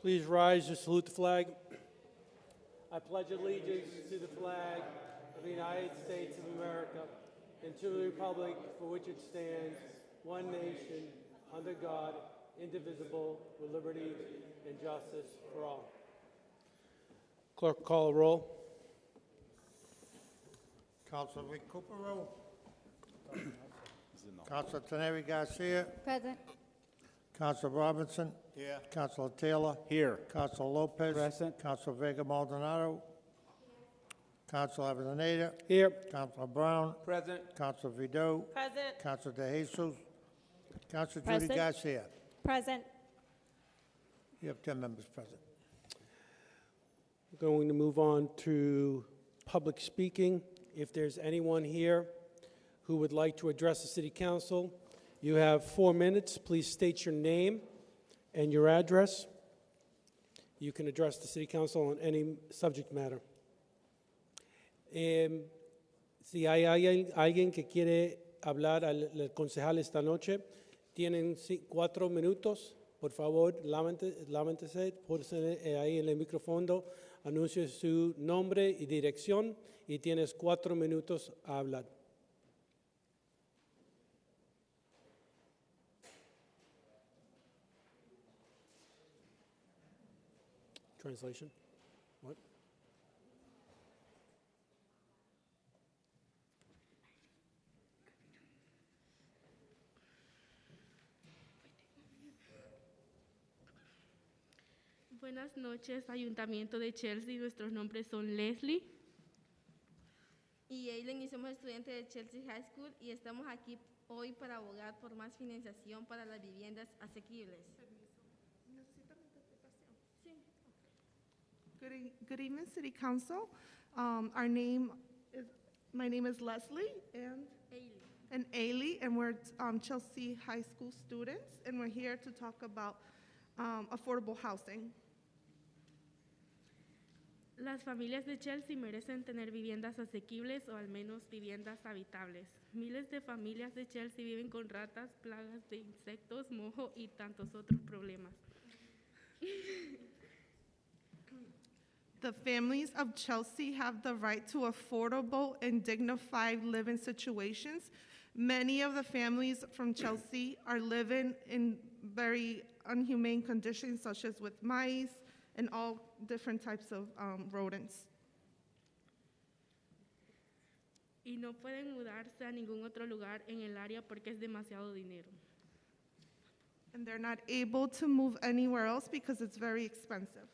Please rise to salute the flag. I pledge allegiance to the flag of the United States of America and to the republic for which it stands, one nation, under God, indivisible, with liberty and justice for all. Clerk, call a roll. Councilor Recupero. Councilor Teneri Garcia. Present. Councilor Robinson. Here. Councilor Taylor. Here. Councilor Lopez. Present. Councilor Vega Maldonado. Councilor Avellaneda. Here. Councilor Brown. Present. Councilor Vido. Present. Councilor De Jesus. Councilor Judy Present. Garcia. Present. You have 10 members present. We're going to move on to public speaking. If there's anyone here who would like to address the City Council, you have 4 minutes. Please state your name and your address. You can address the City Council on any subject matter. Si hay alguien que quiere hablar al concejal esta noche, tienen 4 minutos. Por favor, lámentese, pónganse ahí en el micrófono, anuncie su nombre y dirección y tienes 4 minutos a hablar. Translation? What? Buenas noches, Ayuntamiento de Chelsea. Nuestros nombres son Leslie y Eileen, y somos estudiantes de Chelsea High School y estamos aquí hoy para abogar por más financiación para las viviendas asequibles. Good evening, City Council. My name is Leslie and Ailey, and we're Chelsea High School students, and we're here to talk about affordable housing. Las familias de Chelsea merecen tener viviendas asequibles o al menos viviendas habitables. Miles de familias de Chelsea viven con ratas, plagas de insectos, mojo y tantos otros problemas. The families of Chelsea have the right to affordable and dignified living situations. Many of the families from Chelsea are living in very inhumane conditions, such as with mice and all different types of rodents. Y no pueden mudarse a ningún otro lugar en el área porque es demasiado dinero. And they're not able to move anywhere else because it's very expensive.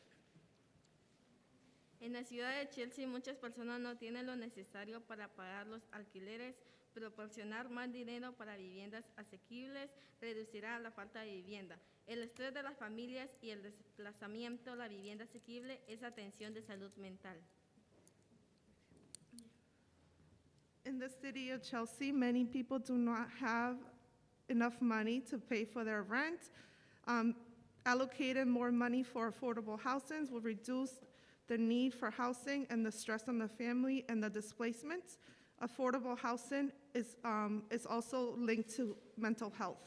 En la ciudad de Chelsea muchas personas no tienen lo necesario para pagar los alquileres. Proporcionar más dinero para viviendas asequibles reducirá la falta de vivienda. El estrés de las familias y el desplazamiento a la vivienda asequible es atención de salud mental. In the city of Chelsea, many people do not have enough money to pay for their rent. Allocating more money for affordable housing will reduce the need for housing and the stress on the family and the displacements. Affordable housing is also linked to mental health.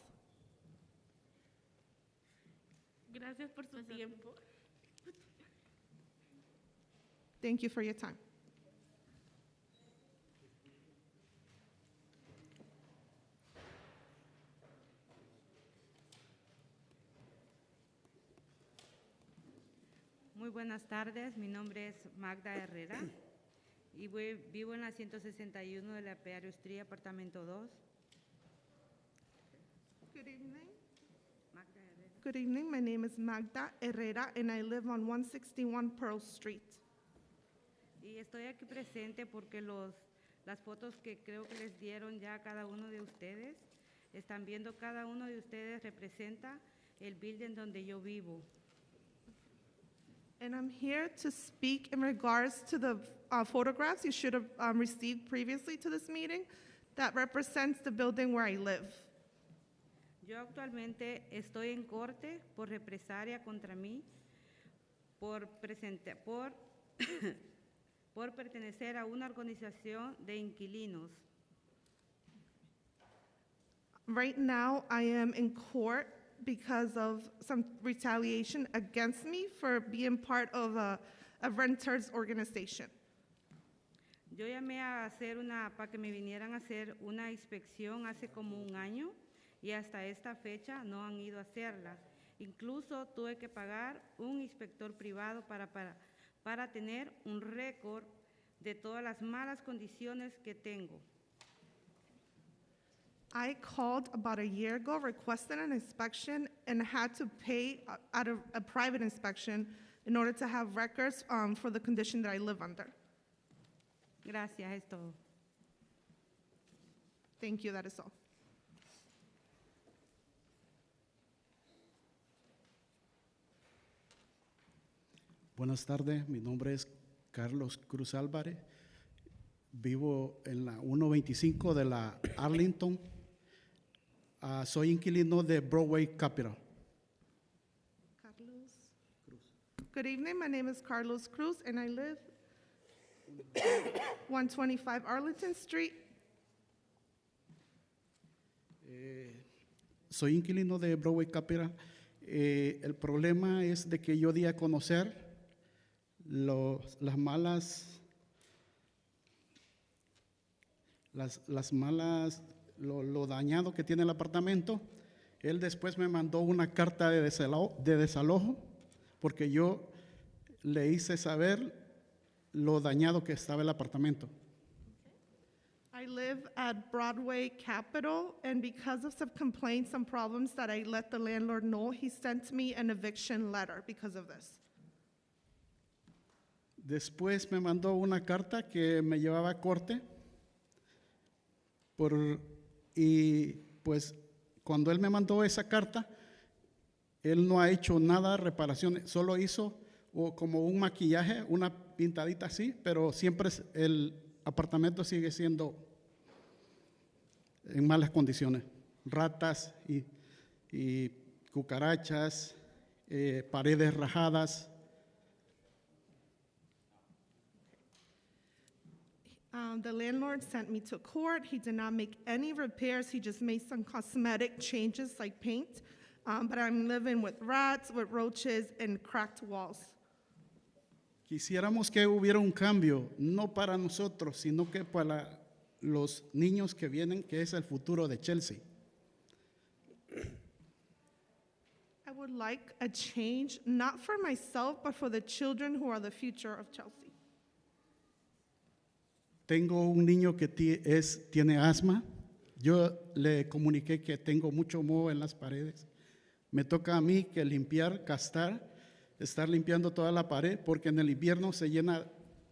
Gracias por su tiempo. Thank you for your time. Muy buenas tardes, mi nombre es Magda Herrera y vivo en la 161 de la Peario Street, apartamento 2. Good evening. Magda Herrera. Good evening. My name is Magda Herrera, and I live on 161 Pearl Street. Y estoy aquí presente porque las fotos que creo que les dieron ya a cada uno de ustedes, están viendo cada uno de ustedes representa el building donde yo vivo. And I'm here to speak in regards to the photographs you should have received previously to this meeting that represents the building where I live. Yo actualmente estoy en corte por represalia contra mí por pertenecer a una organización de inquilinos. Right now, I am in court because of some retaliation against me for being part of a renters organization. Yo llamé a hacer para que me vinieran a hacer una inspección hace como un año y hasta esta fecha no han ido a hacerla. Incluso tuve que pagar un inspector privado para tener un récord de todas las malas condiciones que tengo. I called about a year ago, requested an inspection, and had to pay out of a private inspection in order to have records for the condition that I live under. Gracias, es todo. Thank you, that is all. Buenas tardes, mi nombre es Carlos Cruz Álvarez. Vivo en la 125 de la Arlington. Soy inquilino de Broadway Capital. Carlos. Good evening, my name is Carlos Cruz, and I live 125 Arlington Street. Soy inquilino de Broadway Capital. El problema es de que yo di a conocer las malas, lo dañado que tiene el apartamento. Él después me mandó una carta de desalojo porque yo le hice saber lo dañado que estaba el apartamento. I live at Broadway Capitol, and because of some complaints and problems that I let the landlord know, he sent me an eviction letter because of this. Después me mandó una carta que me llevaba a corte y pues cuando él me mandó esa carta, él no ha hecho nada, reparaciones, solo hizo como un maquillaje, una pintadita así, pero siempre el apartamento sigue siendo en malas condiciones. Ratas y cucarachas, paredes rajadas. The landlord sent me to court. He did not make any repairs. He just made some cosmetic changes like paint. But I'm living with rats, with roaches, and cracked walls. Quisiéramos que hubiera un cambio, no para nosotros, sino que para los niños que vienen, que es el futuro de Chelsea. I would like a change, not for myself, but for the children who are the future of Chelsea. Tengo un niño que tiene asma. Yo le comuniqué que tengo mucho moho en las paredes. Me toca a mí que limpiar, castar, estar limpiando toda la pared porque en el invierno se llena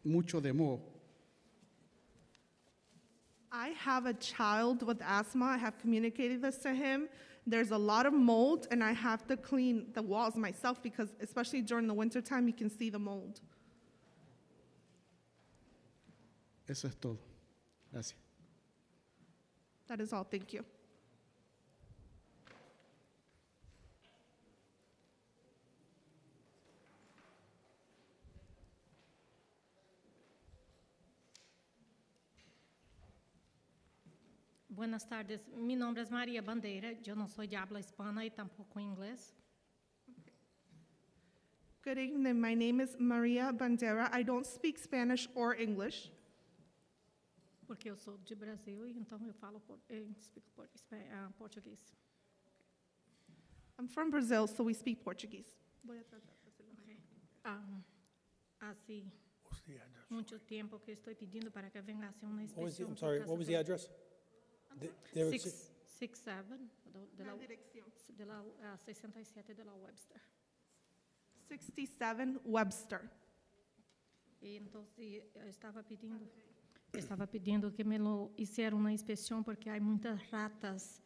mucho de moho. I have a child with asthma. I have communicated this to him. There's a lot of mold, and I have to clean the walls myself because, especially during the wintertime, you can see the mold. Eso es todo. Gracias. That is all. Thank you. Buenas tardes, mi nombre es María Bandeira, yo no soy de habla hispana y tampoco inglés. Good evening. My name is Maria Bandera. I don't speak Spanish or English. Porque eu sou de Brasil e então eu falo português. I'm from Brazil, so we speak Portuguese. Okay. Hace muito tempo que estou pedindo para que venga a hacer una inspección. I'm sorry, what was the address? There were 67 de la 67 de la Webster. 67 Webster. E então eu estava pedindo que me lo hicieran una inspección porque hay muchas ratas.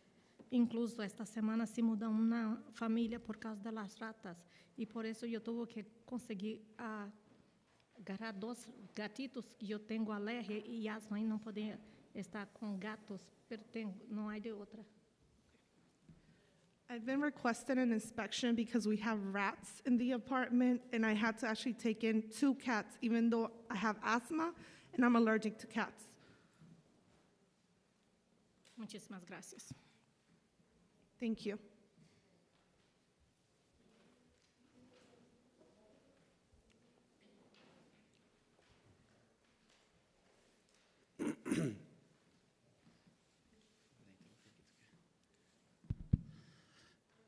Incluso esta semana se mudó una familia por causa de las ratas y por eso yo tuve que conseguir agarrar 2 gatitos que yo tengo alergia y asma y no podía estar con gatos, pero no hay de otra. I've been requested an inspection because we have rats in the apartment, and I had to actually take in 2 cats, even though I have asthma and I'm allergic to cats. Muchísimas gracias. Thank you.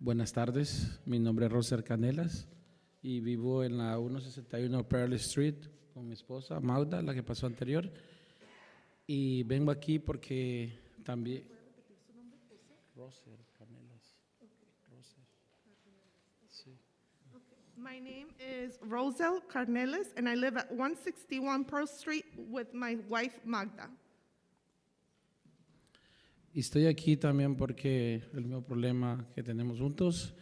Buenas tardes, mi nombre es Roser Canelas y vivo en la 161 Pearl Street con mi esposa Magda, la que pasó anterior. Y vengo aquí porque también... Roser Canelas. Roser. Sí. My name is Rosel Carneles, and I live at 161 Pearl Street with my wife Magda. Y estoy aquí también porque el mismo problema que tenemos juntos,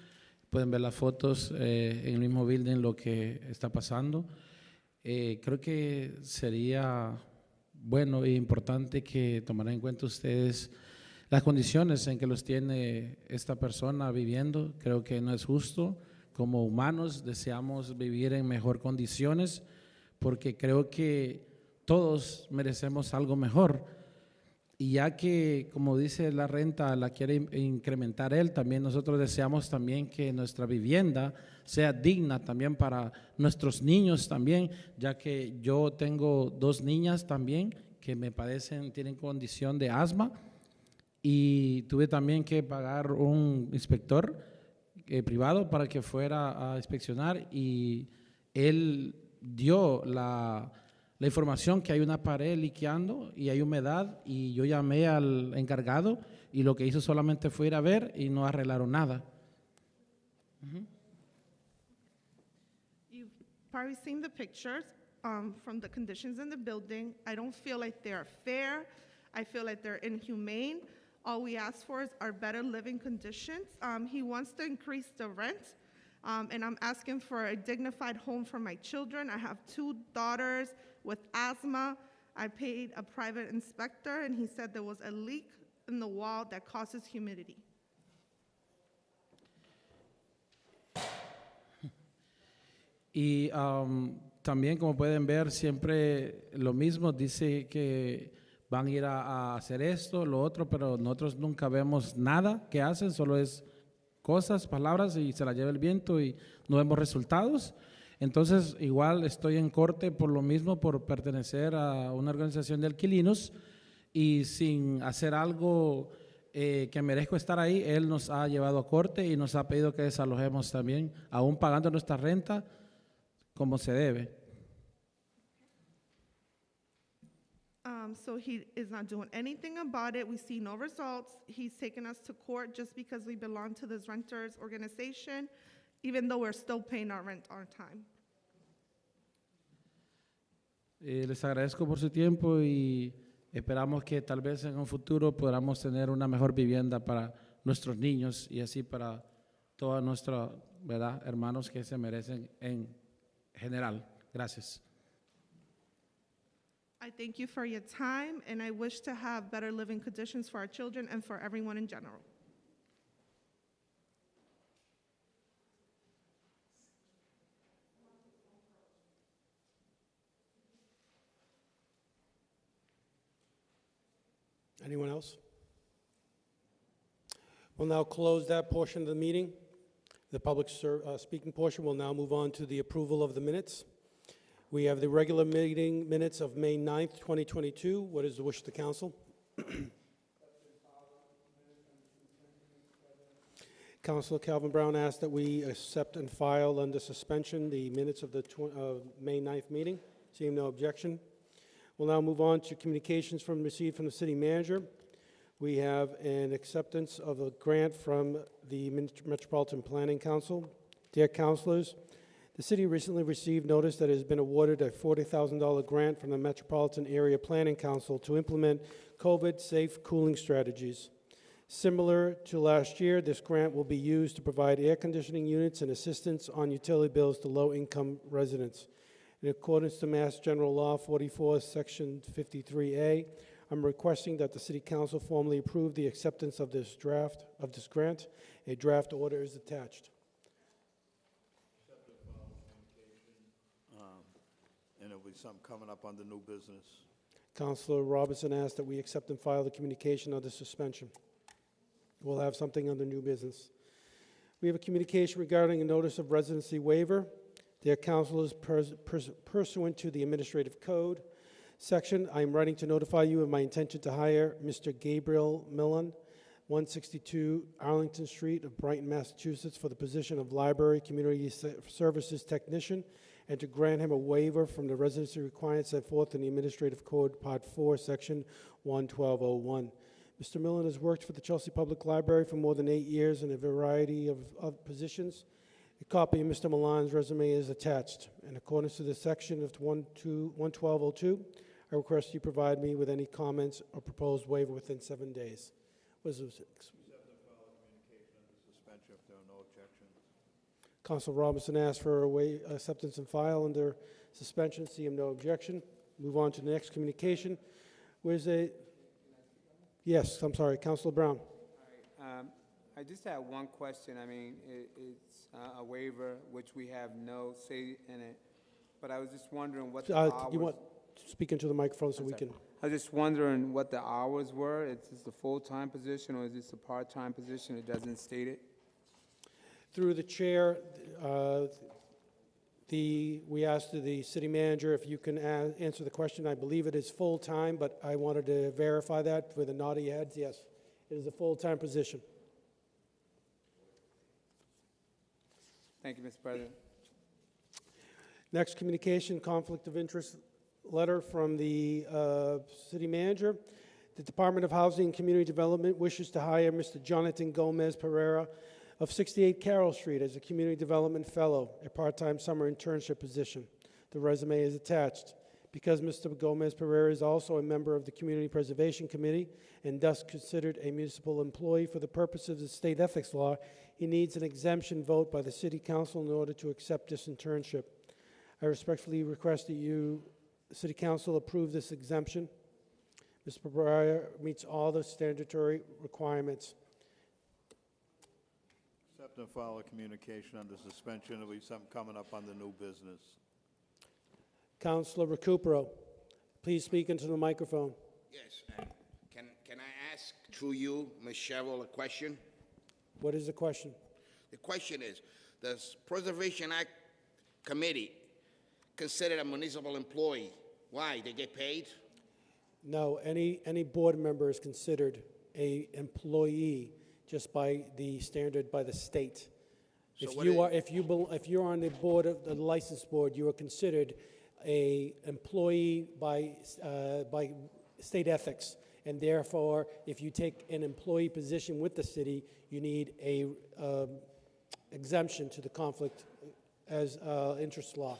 pueden ver las fotos en el mismo building lo que está pasando. Creo que sería bueno e importante que tomaran en cuenta ustedes las condiciones en que los tiene esta persona viviendo. Creo que no es justo. Como humanos deseamos vivir en mejor condiciones porque creo que todos merecemos algo mejor. Y ya que, como dice, la renta la quiere incrementar él, también nosotros deseamos también que nuestra vivienda sea digna también para nuestros niños también, ya que yo tengo 2 niñas también que me padecen, tienen condición de asma y tuve también que pagar un inspector privado para que fuera a inspeccionar y él dio la información que hay una pared liqueando y hay humedad y yo llamé al encargado y lo que hizo solamente fue ir a ver y no arreglaron nada. You've probably seen the pictures from the conditions in the building. I don't feel like they're fair. I feel like they're inhumane. All we ask for are better living conditions. He wants to increase the rent, and I'm asking for a dignified home for my children. I have 2 daughters with asthma. I paid a private inspector, and he said there was a leak in the wall that causes humidity. Y también, como pueden ver, siempre lo mismo, dice que van a ir a hacer esto, lo otro, pero nosotros nunca vemos nada que hacen, solo es cosas, palabras y se la lleva el viento y no vemos resultados. Entonces, igual estoy en corte por lo mismo, por pertenecer a una organización de alquilinos y sin hacer algo que merezco estar ahí, él nos ha llevado a corte y nos ha pedido que desalojemos también, aún pagando nuestra renta como se debe. So he is not doing anything about it. We see no results. He's taken us to court just because we belong to this renters organization, even though we're still paying our rent on time. Les agradezco por su tiempo y esperamos que tal vez en un futuro podamos tener una mejor vivienda para nuestros niños y así para todos nuestros, ¿verdad?, hermanos que se merecen en general. Gracias. I thank you for your time, and I wish to have better living conditions for our children and for everyone in general. Anyone else? We'll now close that portion of the meeting. The public speaking portion will now move on to the approval of the minutes. We have the regular meeting minutes of May 9th, 2022. What is the wish of the council? Councilor Calvin Brown asked that we accept and file under suspension the minutes of the May 9th meeting. Seeing no objection. We'll now move on to communications received from the city manager. We have an acceptance of a grant from the Metropolitan Planning Council. Dear councilors, the city recently received notice that it has been awarded a $40,000 grant from the Metropolitan Area Planning Council to implement COVID-safe cooling strategies. Similar to last year, this grant will be used to provide air conditioning units and assistance on utility bills to low-income residents. In accordance to Mass General Law 44, Section 53A, I'm requesting that the City Council formally approve the acceptance of this grant. A draft order is attached. And there'll be something coming up under new business. Councilor Robinson asked that we accept and file the communication under suspension. We'll have something under new business. We have a communication regarding a notice of residency waiver. Dear councilors, pursuant to the Administrative Code section, I am writing to notify you of my intention to hire Mr. Gabriel Millen, 162 Arlington Street of Brighton, Massachusetts, for the position of Library Community Services Technician, and to grant him a waiver from the residency requirements set forth in the Administrative Code, Part 4, Section 11201. Mr. Millen has worked for the Chelsea Public Library for more than 8 years in a variety of positions. A copy of Mr. Milan's resume is attached. In accordance to the section of 11202, I request you provide me with any comments or proposed waiver within 7 days. Was it Accept and file a communication under suspension if there are no objections. Council Robinson asked for acceptance and file under suspension. Seeing no objection. Move on to the next communication. Where's a? Yes, I'm sorry, Councilor Brown. I just have one question. I mean, it's a waiver which we have no say in it, but I was just wondering what the hours. You want to speak into the microphone so we can. I was just wondering what the hours were. Is this a full-time position or is this a part-time position? It doesn't state it. Through the chair, we asked the city manager if you can answer the question. I believe it is full-time, but I wanted to verify that with the naughty heads. Yes, it is a full-time position. Thank you, Mr. President. Next communication, conflict of interest letter from the city manager. The Department of Housing and Community Development wishes to hire Mr. Jonathan Gomez Pereira of 68 Carroll Street as a Community Development Fellow, a part-time summer internship position. The resume is attached. Because Mr. Gomez Pereira is also a member of the Community Preservation Committee and thus considered a municipal employee for the purposes of the state ethics law, he needs an exemption vote by the City Council in order to accept this internship. I respectfully request that you, City Council, approve this exemption. Mr. Pereira meets all the statutory requirements. Accept and file a communication under suspension. There'll be something coming up on the new business. Councilor Recupero, please speak into the microphone. Yes. Can I ask through you, Ms. Cheryl, a question? What is the question? The question is, does Preservation Act Committee consider a municipal employee? Why? They get paid? No, any board member is considered an employee just by the standard by the state. So If you're on the board of the license board, you are considered a employee by state ethics, and therefore, if you take an employee position with the city, you need a exemption to the conflict as interest law.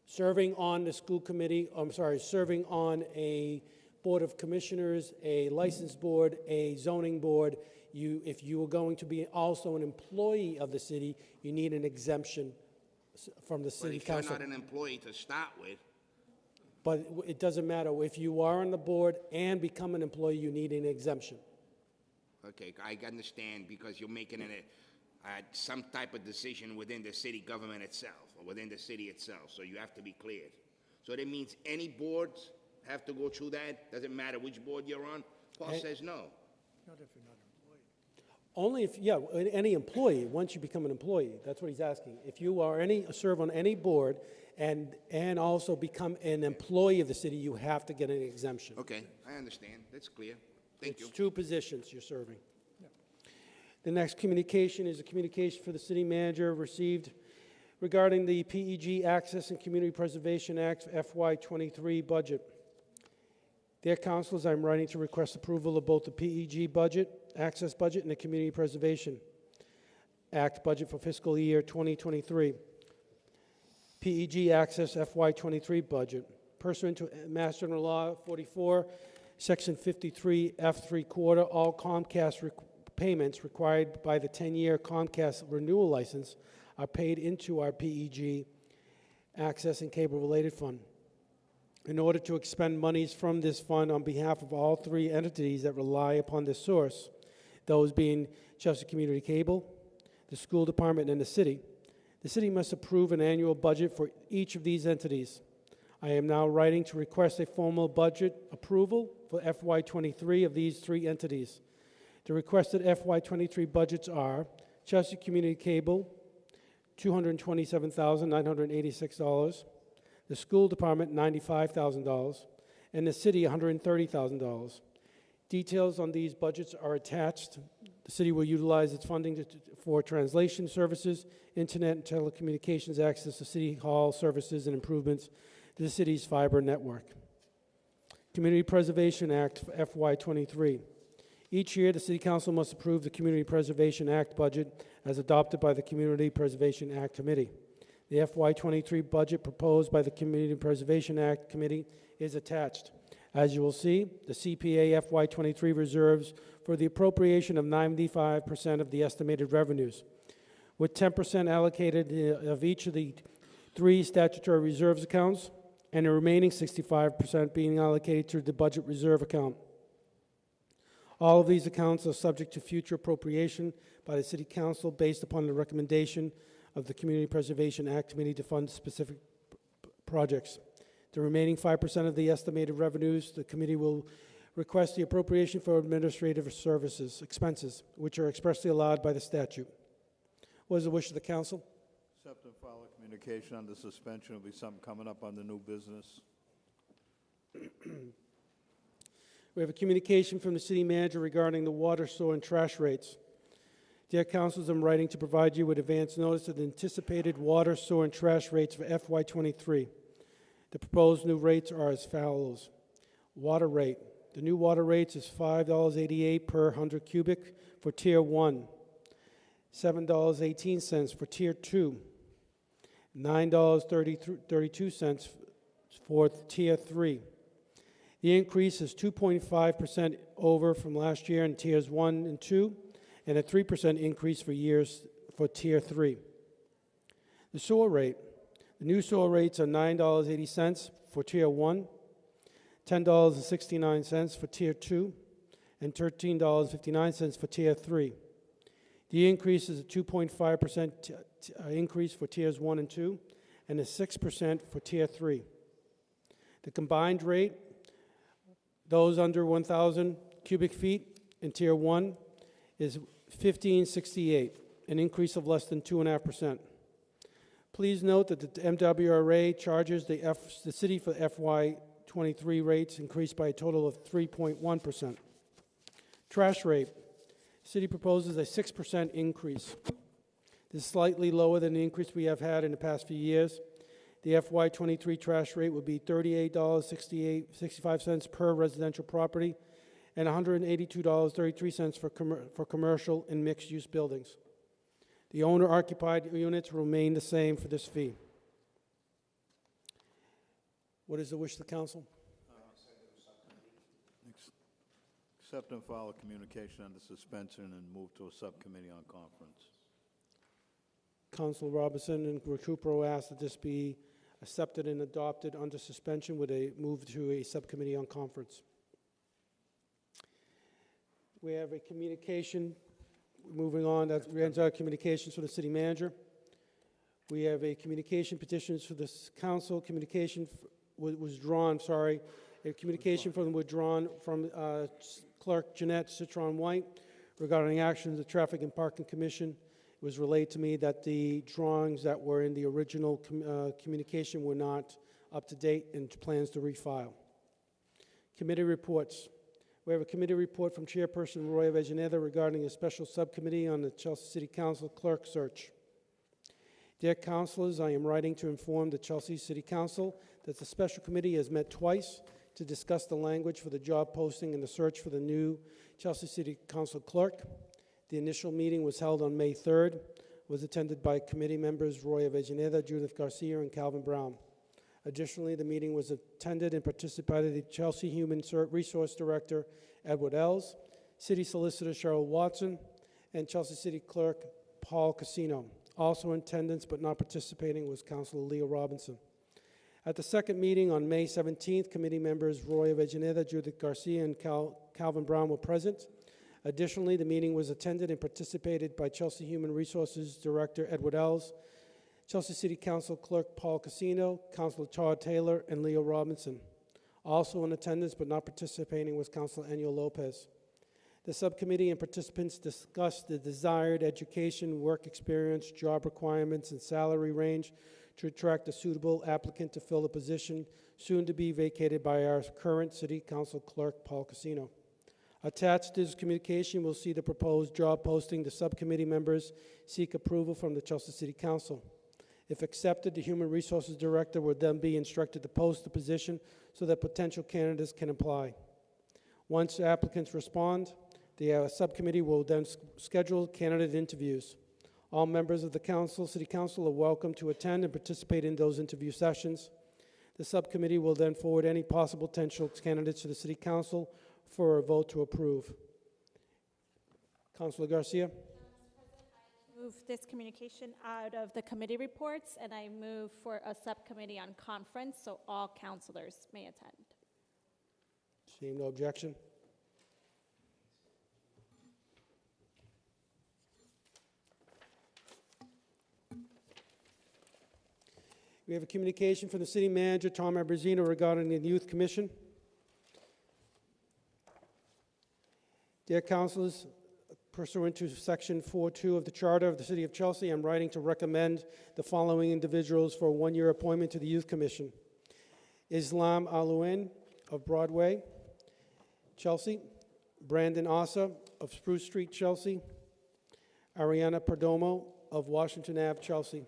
Serving on the school committee, serving on a board of commissioners, a license board, a zoning board, if you are going to be also an employee of the city, you need an exemption from the city council. But if you're not an employee to start with, But it doesn't matter. If you are on the board and become an employee, you need an exemption. okay, I understand because you're making some type of decision within the city government itself or within the city itself, so you have to be cleared. So that means any boards have to go through that? Doesn't matter which board you're on? Paul says no. Not if you're not an employee. Only if, any employee, once you become an employee, that's what he's asking. If you are serve on any board and also become an employee of the city, you have to get an exemption. Okay, I understand. That's clear. Thank you. It's two positions you're serving. The next communication is a communication for the city manager received regarding the PEG Access and Community Preservation Act FY23 budget. Dear councilors, I'm writing to request approval of both the PEG budget, access budget, and the Community Preservation Act budget for fiscal year 2023. PEG Access FY23 budget. Pursuant to Mass General Law 44, Section 53, F3 quarter, all Comcast payments required by the 10-year Comcast renewal license are paid into our PEG Access and Cable Related Fund. In order to expend monies from this fund on behalf of all three entities that rely upon this source, those being Chelsea Community Cable, the school department, and the city must approve an annual budget for each of these entities. I am now writing to request a formal budget approval for FY23 of these three entities. The requested FY23 budgets are Chelsea Community Cable, $227,986, the school department, $95,000, and the city, $130,000. Details on these budgets are attached. The city will utilize its funding for translation services, internet and telecommunications access to city hall services, and improvements to the city's fiber network. Community Preservation Act for FY23. Each year, the City Council must approve the Community Preservation Act budget as adopted by the Community Preservation Act Committee. The FY23 budget proposed by the Community Preservation Act Committee is attached. As you will see, the CPA FY23 reserves for the appropriation of 95% of the estimated revenues, with 10% allocated of each of the 3 statutory reserves accounts, and the remaining 65% being allocated to the budget reserve account. All of these accounts are subject to future appropriation by the City Council based upon the recommendation of the Community Preservation Act Committee to fund specific projects. The remaining 5% of the estimated revenues, the committee will request the appropriation for administrative services, expenses, which are expressly allowed by the statute. What is the wish of the council? Accept and file a communication under suspension. Will be something coming up on the new business. We have a communication from the city manager regarding the water, sewer, and trash rates. Dear councilors, I'm writing to provide you with advance notice of the anticipated water, sewer, and trash rates for FY23. The proposed new rates are as follows. Water rate. The new water rates is $5.88 per 100 cubic for Tier 1, $7.18 for Tier 2, $9.32 for Tier 3. The increase is 2.5% over from last year in Tiers 1 and 2, and a 3% increase for years for Tier 3. The sewer rate. The new sewer rates are $9.80 for Tier 1, $10.69 for Tier 2, and $13.59 for Tier 3. The increase is a 2.5% increase for Tiers 1 and 2, and a 6% for Tier 3. The combined rate, those under 1,000 cubic feet in Tier 1, is $15.68, an increase of less than 2.5%. Please note that the MWRA charges the city for FY23 rates increased by a total of 3.1%. Trash rate. City proposes a 6% increase. This is slightly lower than the increase we have had in the past few years. The FY23 trash rate would be $38.65 per residential property and $182.33 for commercial and mixed-use buildings. The owner-occupied units remain the same for this fee. What is the wish of the council? Accept and file a communication under suspension and move to a subcommittee on conference. Council Robinson and Recupero ask that this be accepted and adopted under suspension with a move to a subcommittee on conference. We have a communication. Moving on, that ends our communications for the city manager. We have a communication petitions for this council. Communication withdrawn, sorry. A communication withdrawn from Clerk Jeanette Citron White regarding actions of the Traffic and Parking Commission. It was relayed to me that the drawings that were in the original communication were not up to date and plans to refile. Committee reports. We have a committee report from Chairperson Roy Avellaneda regarding a special subcommittee on the Chelsea City Council clerk search. Dear councilors, I am writing to inform the Chelsea City Council that the special committee has met twice to discuss the language for the job posting and the search for the new Chelsea City Council clerk. The initial meeting was held on May 3rd, was attended by committee members Roy Avellaneda, Judith Garcia, and Calvin Brown. Additionally, the meeting was attended and participated by the Chelsea Human Resource Director, Edward Ells, City Solicitor Cheryl Watson, and Chelsea City Clerk Paul Casino. Also in attendance but not participating was Councilor Leah Robinson. At the second meeting on May 17th, committee members Roy Avellaneda, Judith Garcia, and Calvin Brown were present. Additionally, the meeting was attended and participated by Chelsea Human Resources Director Edward Ells, Chelsea City Council Clerk Paul Casino, Councilor Todd Taylor, and Leo Robinson. Also in attendance but not participating was Councilor Enio Lopez. The subcommittee and participants discussed the desired education, work experience, job requirements, and salary range to attract a suitable applicant to fill the position soon to be vacated by our current City Council Clerk Paul Casino. Attached to this communication, we'll see the proposed job posting. The subcommittee members seek approval from the Chelsea City Council. If accepted, the Human Resources Director would then be instructed to post the position so that potential candidates can apply. Once applicants respond, the subcommittee will then schedule candidate interviews. All members of the council, City Council, are welcome to attend and participate in those interview sessions. The subcommittee will then forward any possible potential candidates to the City Council for a vote to approve. Councilor Garcia? Move this communication out of the committee reports, and I move for a subcommittee on conference so all councilors may attend. Seeing no objection. We have a communication from the City Manager, Tom Abruzzino, regarding the Youth Commission. Dear councilors, pursuant to Section 4.2 of the Charter of the City of Chelsea, I'm writing to recommend the following individuals for a one-year appointment to the Youth Commission. Islam Alouin of Broadway, Chelsea. Brandon Asa of Spruce Street, Chelsea. Ariana Perdomo of Washington Ave, Chelsea.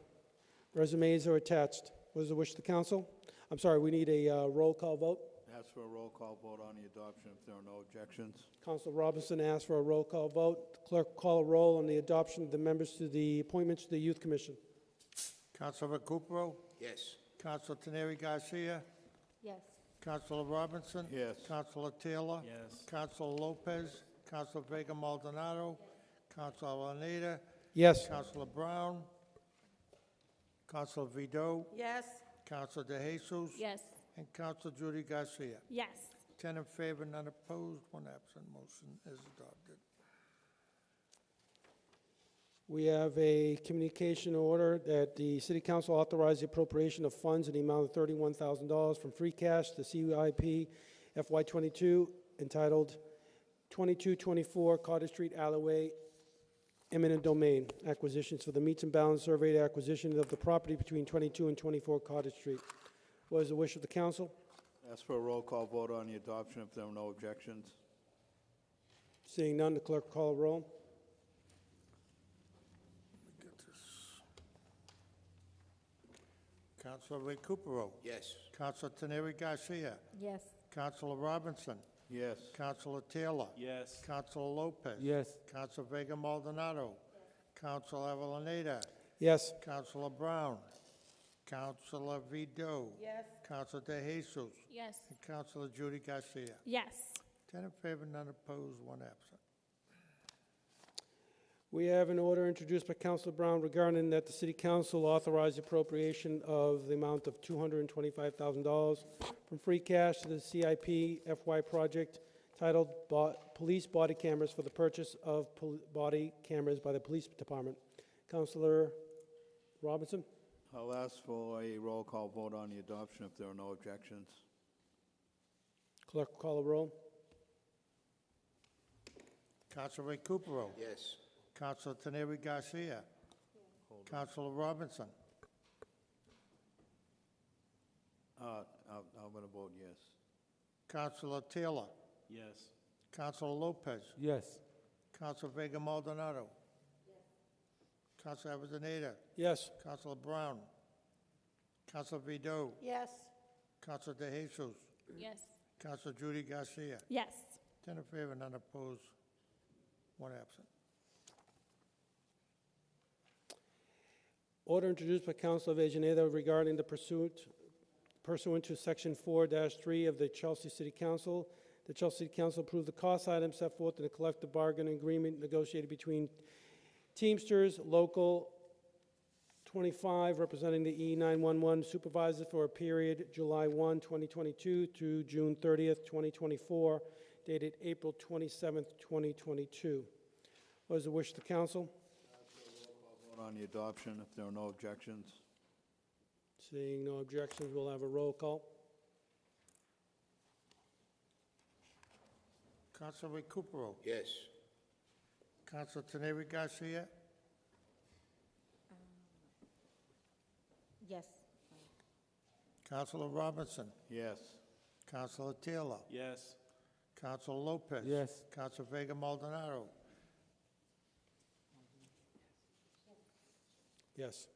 Resumes are attached. What is the wish of the council? I'm sorry, we need a roll call vote. Ask for a roll call vote on the adoption if there are no objections. Councilor Robinson asks for a roll call vote. The clerk will call a roll on the adoption of the members to the appointments to the Youth Commission. Councilor Recupero? Yes. Councilor Teneri Garcia? Yes. Councilor Robinson? Yes. Councilor Taylor? Yes. Councilor Lopez? Councilor Vega Maldonado? Councilor Alaneda? Yes. Councilor Brown? Councilor Vido? Yes. Councilor De Jesus? Yes. And Councilor Judy Garcia. Yes. 10 in favor, none opposed, 1 absent. Motion is adopted. We have a communication order that the City Council authorize the appropriation of funds in the amount of $31,000 from free cash to CIP FY22 entitled 2224 Carter Street Alleyway Eminent Domain Acquisitions for the Meets and Bounds Survey acquisition of the property between 22 and 24 Carter Street. What is the wish of the council? Ask for a roll call vote on the adoption if there are no objections. Seeing none, the clerk will call a roll. Let me get this. Councilor Recupero? Yes. Councilor Teneri Garcia? Yes. Councilor Robinson? Yes. Councilor Taylor? Yes. Councilor Lopez? Yes. Councilor Vega Maldonado? Councilor Avellaneda? Yes. Councilor Brown? Councilor Vido? Yes. Councilor De Jesus? Yes. And Councilor Judy Garcia. Yes. 10 in favor, none opposed, 1 absent. We have an order introduced by Councilor Brown regarding that the City Council authorize the appropriation of the amount of $225,000 from free cash to the CIP FY project titled Police Body Cameras for the purchase of body cameras by the Police Department. Councilor Robinson? I'll ask for a roll call vote on the adoption if there are no objections. Clerk will call a roll. Councilor Recupero? Yes. Councilor Teneri Garcia? Councilor Robinson? I'm going to vote yes. Councilor Taylor? Yes. Councilor Lopez? Yes. Councilor Vega Maldonado? Councilor Avellaneda? Yes. Councilor Brown? Councilor Vido? Yes. Councilor De Jesus? Yes. Councilor Judy Garcia. Yes. 10 in favor, none opposed, 1 absent. Order introduced by Councilor Avellaneda regarding the pursuant to Section 4-3 of the Chelsea City Council. The Chelsea City Council approved the cost items set forth in the collective bargaining agreement negotiated between Teamsters Local 25, representing the E911 supervisors for a period July 1, 2022 through June 30th, 2024, dated April 27th, 2022. What is the wish of the council? Vote on the adoption if there are no objections. Seeing no objections, we'll have a roll call. Councilor Recupero? Yes. Councilor Teneri Garcia? Yes. Councilor Robinson? Yes. Councilor Taylor? Yes. Council Lopez. Yes. Council Vega Maldonado. Yes.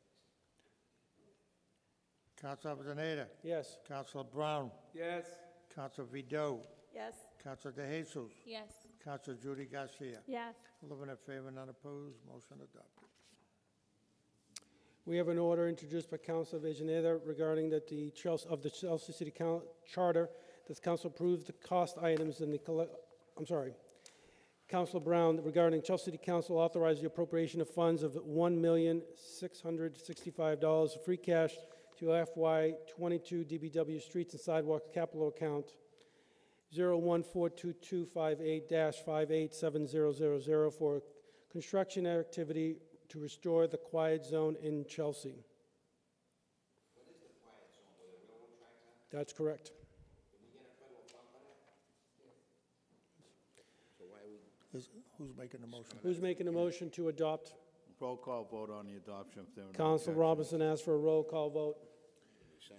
Council Avellaneda. Yes. Council Brown. Yes. Council Vido. Yes. Council De Jesus. Yes. Council Judy Garcia. Yes. 11 in favor, none opposed, motion adopted. We have an order introduced by Council Avellaneda regarding that the Chelsea City Charter, that the council approves the cost items in the, Council Brown regarding Chelsea City Council authorized the appropriation of funds of $1,665 free cash to FY22 DBW Streets and Sidewalks Capital Account 0142258-58700 for construction activity to restore the quiet zone in Chelsea. What is the quiet zone where the railroad tracks are? That's correct. Can we get a federal fund for that? So why are we? Who's making the motion? Who's making a motion to adopt? Roll call vote on the adoption if there are no Council objections. Robinson asked for a roll call vote.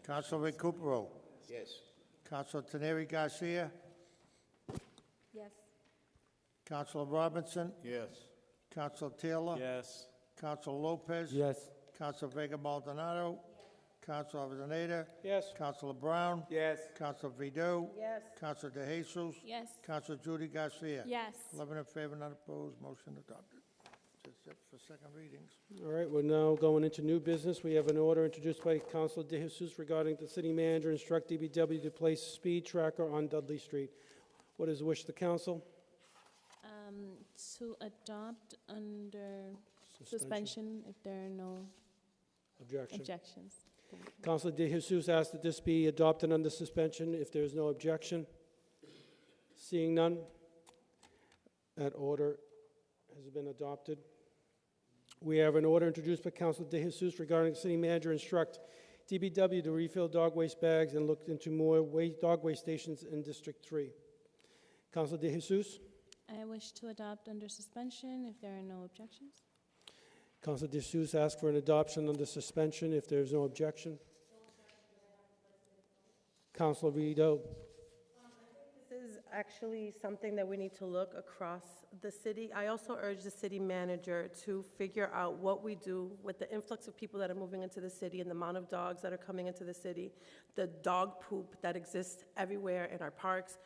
Council Recupero. Yes. Council Teneri Garcia. Yes. Council Robinson. Yes. Council Taylor. Yes. Council Lopez. Yes. Council Vega Maldonado. Council Avellaneda. Yes. Council Brown. Yes. Council Vido. Yes. Council De Jesus. Yes. Council Judy Garcia. Yes. 11 in favor, none opposed, motion adopted. That's it for second readings. All right, we're now going into new business. We have an order introduced by Council De Jesus regarding the city manager instruct DBW to place speed tracker on Dudley Street. What is the wish of the council? To adopt under suspension if there are no objections. Councilor De Jesus asked that this be adopted under suspension if there is no objection. Seeing none, that order has been adopted. We have an order introduced by Councilor De Jesus regarding the city manager instruct DBW to refill dog waste bags and look into more dog waste stations in District 3. Councilor De Jesus. I wish to adopt under suspension if there are no objections. Councilor De Jesus asked for an adoption under suspension if there is no objection. Councilor Vido. This is actually something that we need to look across the city. I also urge the city manager to figure out what we do with the influx of people that are moving into the city and the amount of dogs that are coming into the city, the dog poop that exists everywhere in our parks.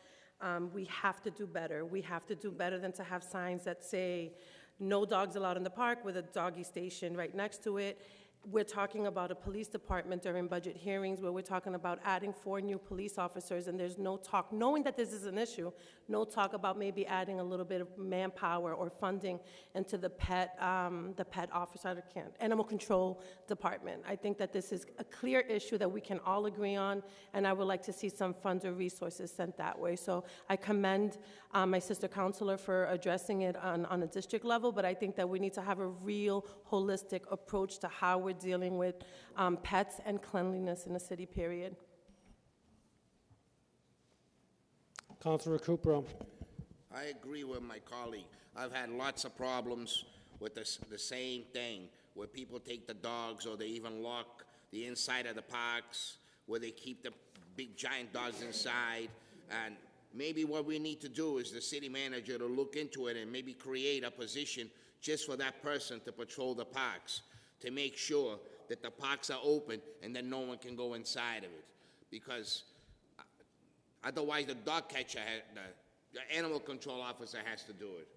We have to do better. We have to do better than to have signs that say, no dogs allowed in the park with a doggy station right next to it. We're talking about a police department during budget hearings where we're talking about adding 4 new police officers, and there's no talk, knowing that this is an issue, no talk about maybe adding a little bit of manpower or funding into the pet officer, animal control department. I think that this is a clear issue that we can all agree on, and I would like to see some funds or resources sent that way. So I commend my sister councilor for addressing it on a district level, but I think that we need to have a real holistic approach to how we're dealing with pets and cleanliness in the city, period. Councilor Recupero. I agree with my colleague. I've had lots of problems with the same thing, where people take the dogs or they even lock the inside of the parks, where they keep the big giant dogs inside. And maybe what we need to do is the city manager to look into it and maybe create a position just for that person to patrol the parks, to make sure that the parks are open and that no one can go inside of it. Because otherwise the dog catcher, the animal control officer has to do it.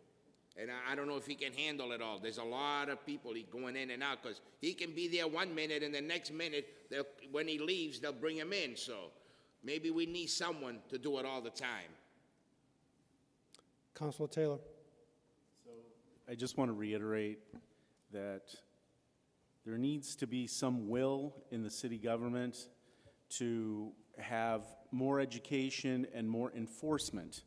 And I don't know if he can handle it all. There's a lot of people going in and out because he can be there 1 minute and the next minute, when he leaves, they'll bring him in. So maybe we need someone to do it all the time. Councilor Taylor. So I just want to reiterate that there needs to be some will in the city government to have more education and more enforcement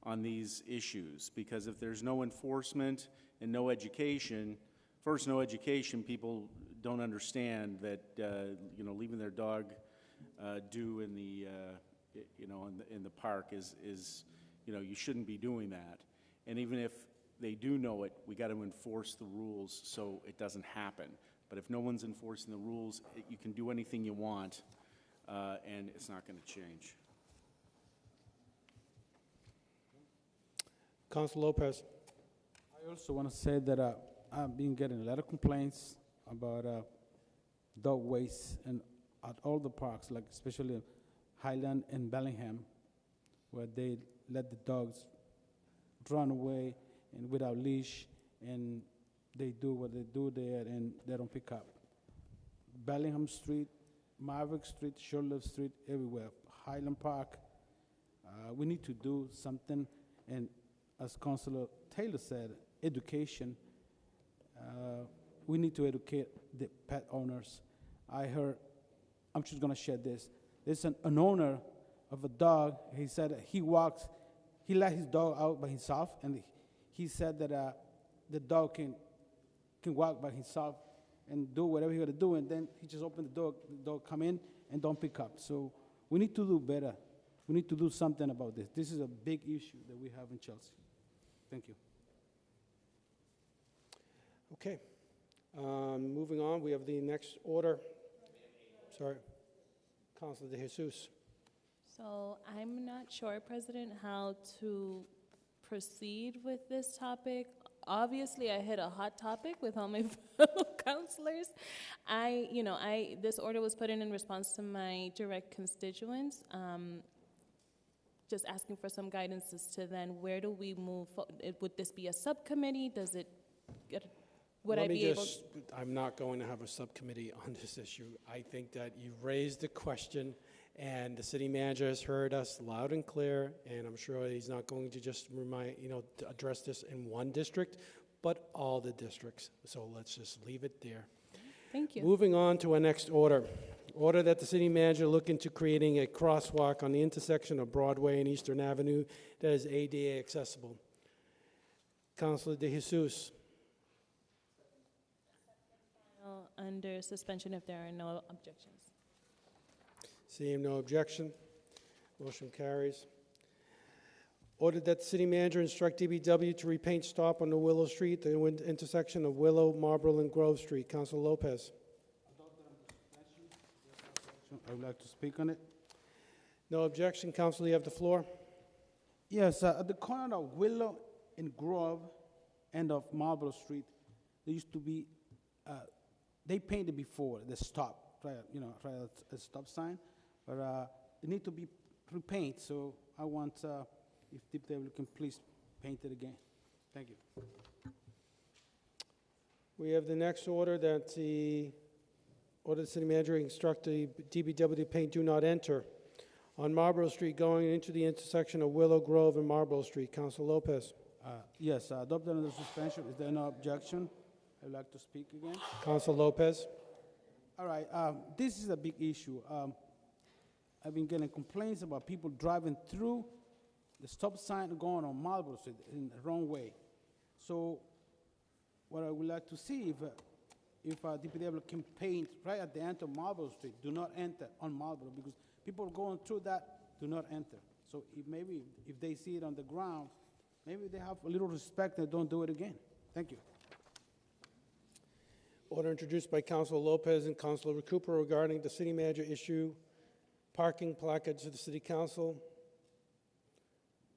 on these issues, because if there's no enforcement and no education, first, no education, people don't understand that leaving their dog due in the in the park is you shouldn't be doing that. And even if they do know it, we got to enforce the rules so it doesn't happen. But if no one's enforcing the rules, you can do anything you want, and it's not going to change. Councilor Lopez. I also want to say that I've been getting a lot of complaints about dog waste and at all the parks, like especially Highland and Bellingham, where they let the dogs run away and without leash, and they do what they do there, and they don't pick up. Bellingham Street, Maverick Street, Shirley Street, everywhere. Highland Park. We need to do something, and as Councilor Taylor said, education. We need to educate the pet owners. I heard, I'm just gonna share this. There's an owner of a dog. He said he let his dog out by himself, and he said that the dog can walk by himself and do whatever he got to do, and then he just opened the dog come in and don't pick up. So we need to do better. We need to do something about this. This is a big issue that we have in Chelsea. Thank you. Okay. Moving on, we have the next order. Sorry. Councilor De Jesus. So I'm not sure, President, how to proceed with this topic. Obviously, I hit a hot topic with all my fellow councilors. This order was put in response to my direct constituents, just asking for some guidance as to then where do we move? Would this be a subcommittee? Does it get? I'm not going to have a subcommittee on this issue. I think that you raised the question, and the city manager has heard us loud and clear, and I'm sure he's not going to just to address this in one district, but all the districts. So let's just leave it there. Thank you. Moving on to our next order. Order that the city manager look into creating a crosswalk on the intersection of Broadway and Eastern Avenue that is ADA accessible. Councilor De Jesus. Under suspension if there are no objections. Seeing no objection, motion carries. Ordered that the city manager instruct DBW to repaint stop on the Willow Street, the intersection of Willow, Marlborough, and Grove Street. Councilor Lopez. I would like to speak on it. No objection. Councilor, you have the floor. Yes, at the corner of Willow and Grove, end of Marlborough Street, there used to be, they painted before the stop, right a stop sign, but it need to be repainted. So I want, if DPW can please paint it again. Thank you. We have the next order that the city manager instruct the DBW to paint "Do Not Enter" on Marlborough Street going into the intersection of Willow Grove and Marlborough Street. Councilor Lopez. Yes, adopted under suspension. Is there no objection? I would like to speak again. Councilor Lopez. All right, this is a big issue. I've been getting complaints about people driving through the stop sign going on Marlborough Street in the wrong way. So what I would like to see if DPW can paint right at the end of Marlborough Street, "Do not enter" on Marlborough, because people going through that do not enter. So if they see it on the ground, maybe they have a little respect and don't do it again. Thank you. Order introduced by Councilor Lopez and Councilor Recupero regarding the city manager issue parking placards to the city council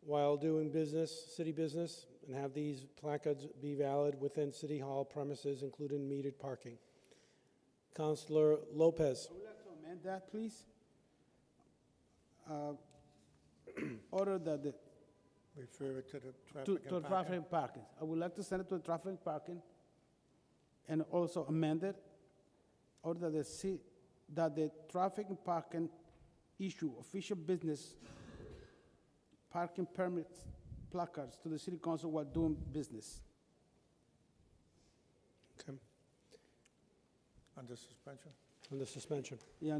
while doing city business, and have these placards be valid within city hall premises, including metered parking. Councilor Lopez. I would like to amend that, please. Order that the Refer it to the traffic and to parking. traffic parking. I would like to send it to the traffic parking, and also amend it, order that the traffic and parking issue official business parking permits placards to the city council while doing business. Okay. Under suspension? Under suspension. Yeah,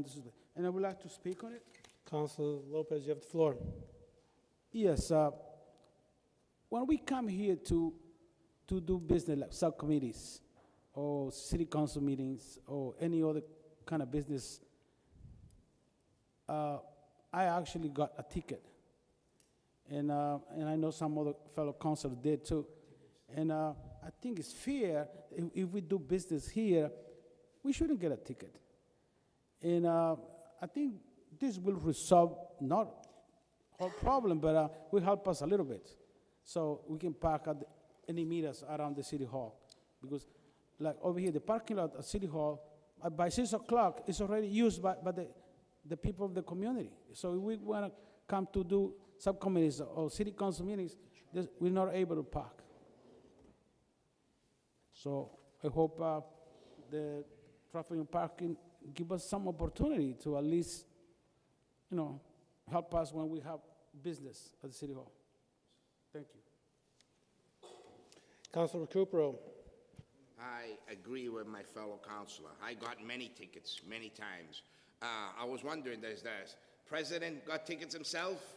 and I would like to speak on it. Councilor Lopez, you have the floor. Yes, when we come here to do business like subcommittees or city council meetings or any other kind of business, I actually got a ticket. And I know some other fellow councilors did too. And I think it's fair, if we do business here, we shouldn't get a ticket. And I think this will resolve not our problem, but will help us a little bit. so we can park at any meters around the city hall. Because like over here, the parking lot at City Hall, by 6 o'clock, it's already used by the people of the community. So if we want to come to do subcommittees or city council meetings, we're not able to park. So I hope the traffic and parking give us some opportunity to at least, help us when we have business at the City Hall. Thank you. Councilor Recupero. I agree with my fellow councilor. I got many tickets, many times. I was wondering, does the president got tickets himself?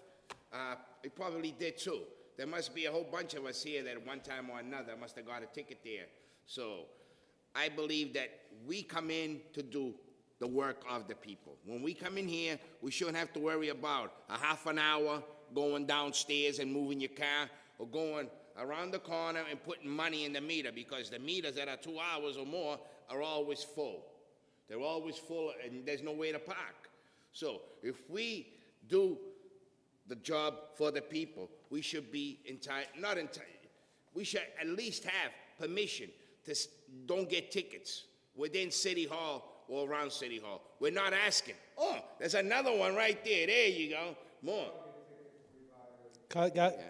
He probably did too. There must be a whole bunch of us here that at one time or another must have got a ticket there. So I believe that we come in to do the work of the people. When we come in here, we shouldn't have to worry about a half an hour going downstairs and moving your car, or going around the corner and putting money in the meter, because the meters that are 2 hours or more are always full. They're always full and there's no way to park. So if we do the job for the people, we should be we should at least have permission to don't get tickets within City Hall or around City Hall. We're not asking. Oh, there's another one right there. There you go. More.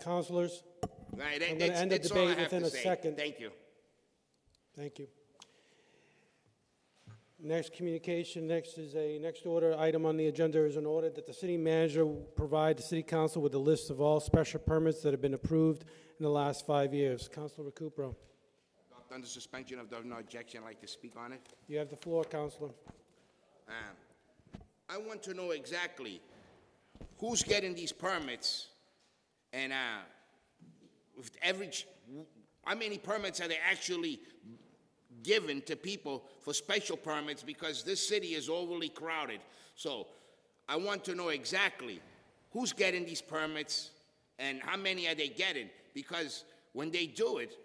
Councilors, Right, I'm going to end the that's all I debate have within to a say. second. Thank you. Thank you. Next communication, next order item on the agenda is an order that the city manager will provide the city council with a list of all special permits that have been approved in the last 5 years. Councilor Recupero. Under suspension of no objection, I'd like to speak on it. You have the floor, Councilor. I want to know exactly who's getting these permits, and how many permits are they actually given to people for special permits, because this city is overly crowded. So I want to know exactly who's getting these permits and how many are they getting, because when they do it,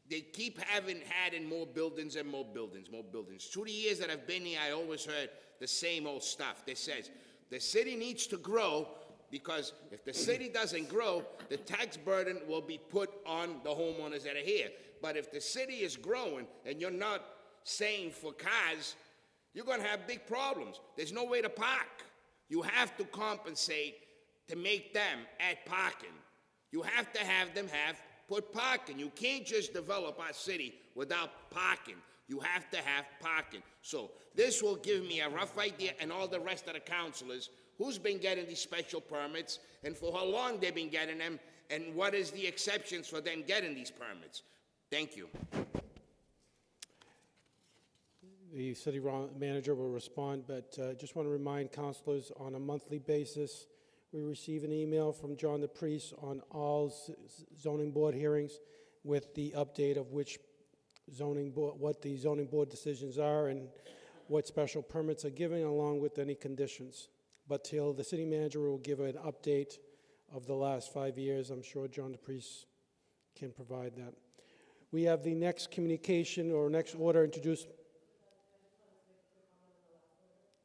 they keep adding more buildings and more buildings, more buildings. Through the years that I've been here, I always heard the same old stuff that says the city needs to grow, because if the city doesn't grow, the tax burden will be put on the homeowners that are here. But if the city is growing and you're not saying for cars, you're going to have big problems. There's no way to park. You have to compensate to make them add parking. You have to have them put parking. You can't just develop our city without parking. You have to have parking. So this will give me a rough idea, and all the rest of the councilors, who's been getting these special permits and for how long they've been getting them, and what is the exceptions for them getting these permits. Thank you. The city manager will respond, but just want to remind councilors, on a monthly basis, we receive an email from John the Priest on all zoning board hearings with the update of what the zoning board decisions are and what special permits are given, along with any conditions. But till the city manager will give an update of the last 5 years, I'm sure John the Priest can provide that. We have the next communication or next order introduced.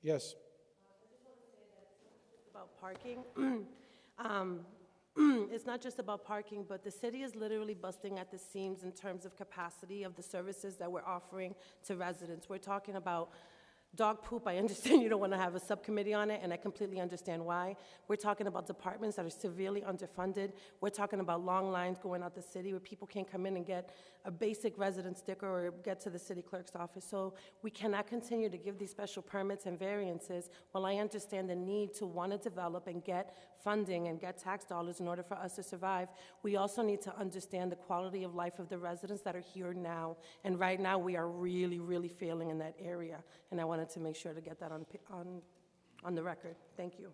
Yes. About parking. It's not just about parking, but the city is literally busting at the seams in terms of capacity of the services that we're offering to residents. We're talking about dog poop. I understand you don't want to have a subcommittee on it, and I completely understand why. We're talking about departments that are severely underfunded. We're talking about long lines going out the city where people can't come in and get a basic resident sticker or get to the city clerk's office. So we cannot continue to give these special permits and variances while I understand the need to want to develop and get funding and get tax dollars in order for us to survive. We also need to understand the quality of life of the residents that are here now. And right now we are really, really failing in that area. And I wanted to make sure to get that on the record. Thank you.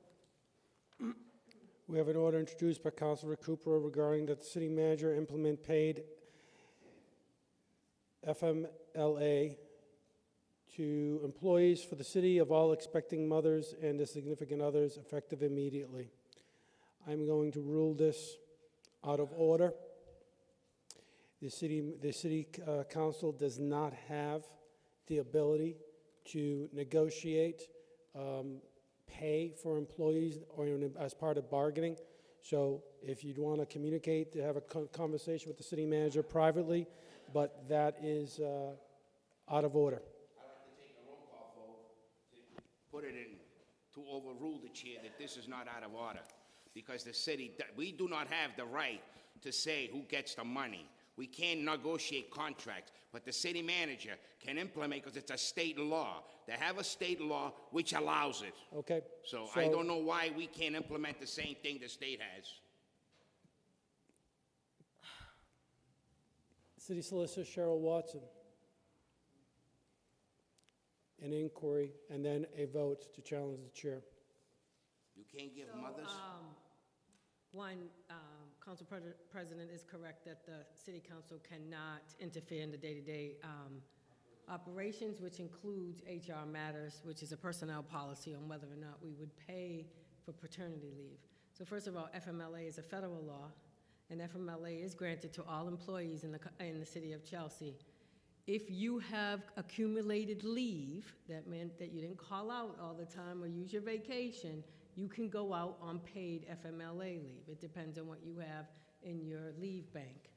We have an order introduced by Councilor Recupero regarding that the city manager implement paid FMLA to employees for the city of all expecting mothers and their significant others, effective immediately. I'm going to rule this out of order. The city council does not have the ability to negotiate pay for employees or as part of bargaining. So if you'd want to communicate, to have a conversation with the city manager privately, but that is out of order. I'd like to take a roll call vote to put it in, to overrule the chair that this is not out of order. Because the city, we do not have the right to say who gets the money. We can't negotiate contracts, but the city manager can implement, because it's a state law. They have a state law which allows it. Okay? So I don't know why we can't implement the same thing the state has. City Solicitor Cheryl Watson. An inquiry and then a vote to challenge the chair. You can't give mothers. Council President is correct that the City Council cannot interfere in the day-to-day operations, which includes HR matters, which is a personnel policy on whether or not we would pay for paternity leave. So first of all, FMLA is a federal law, and FMLA is granted to all employees in the city of Chelsea. If you have accumulated leave, that meant that you didn't call out all the time or use your vacation, you can go out on paid FMLA leave. It depends on what you have in your leave bank.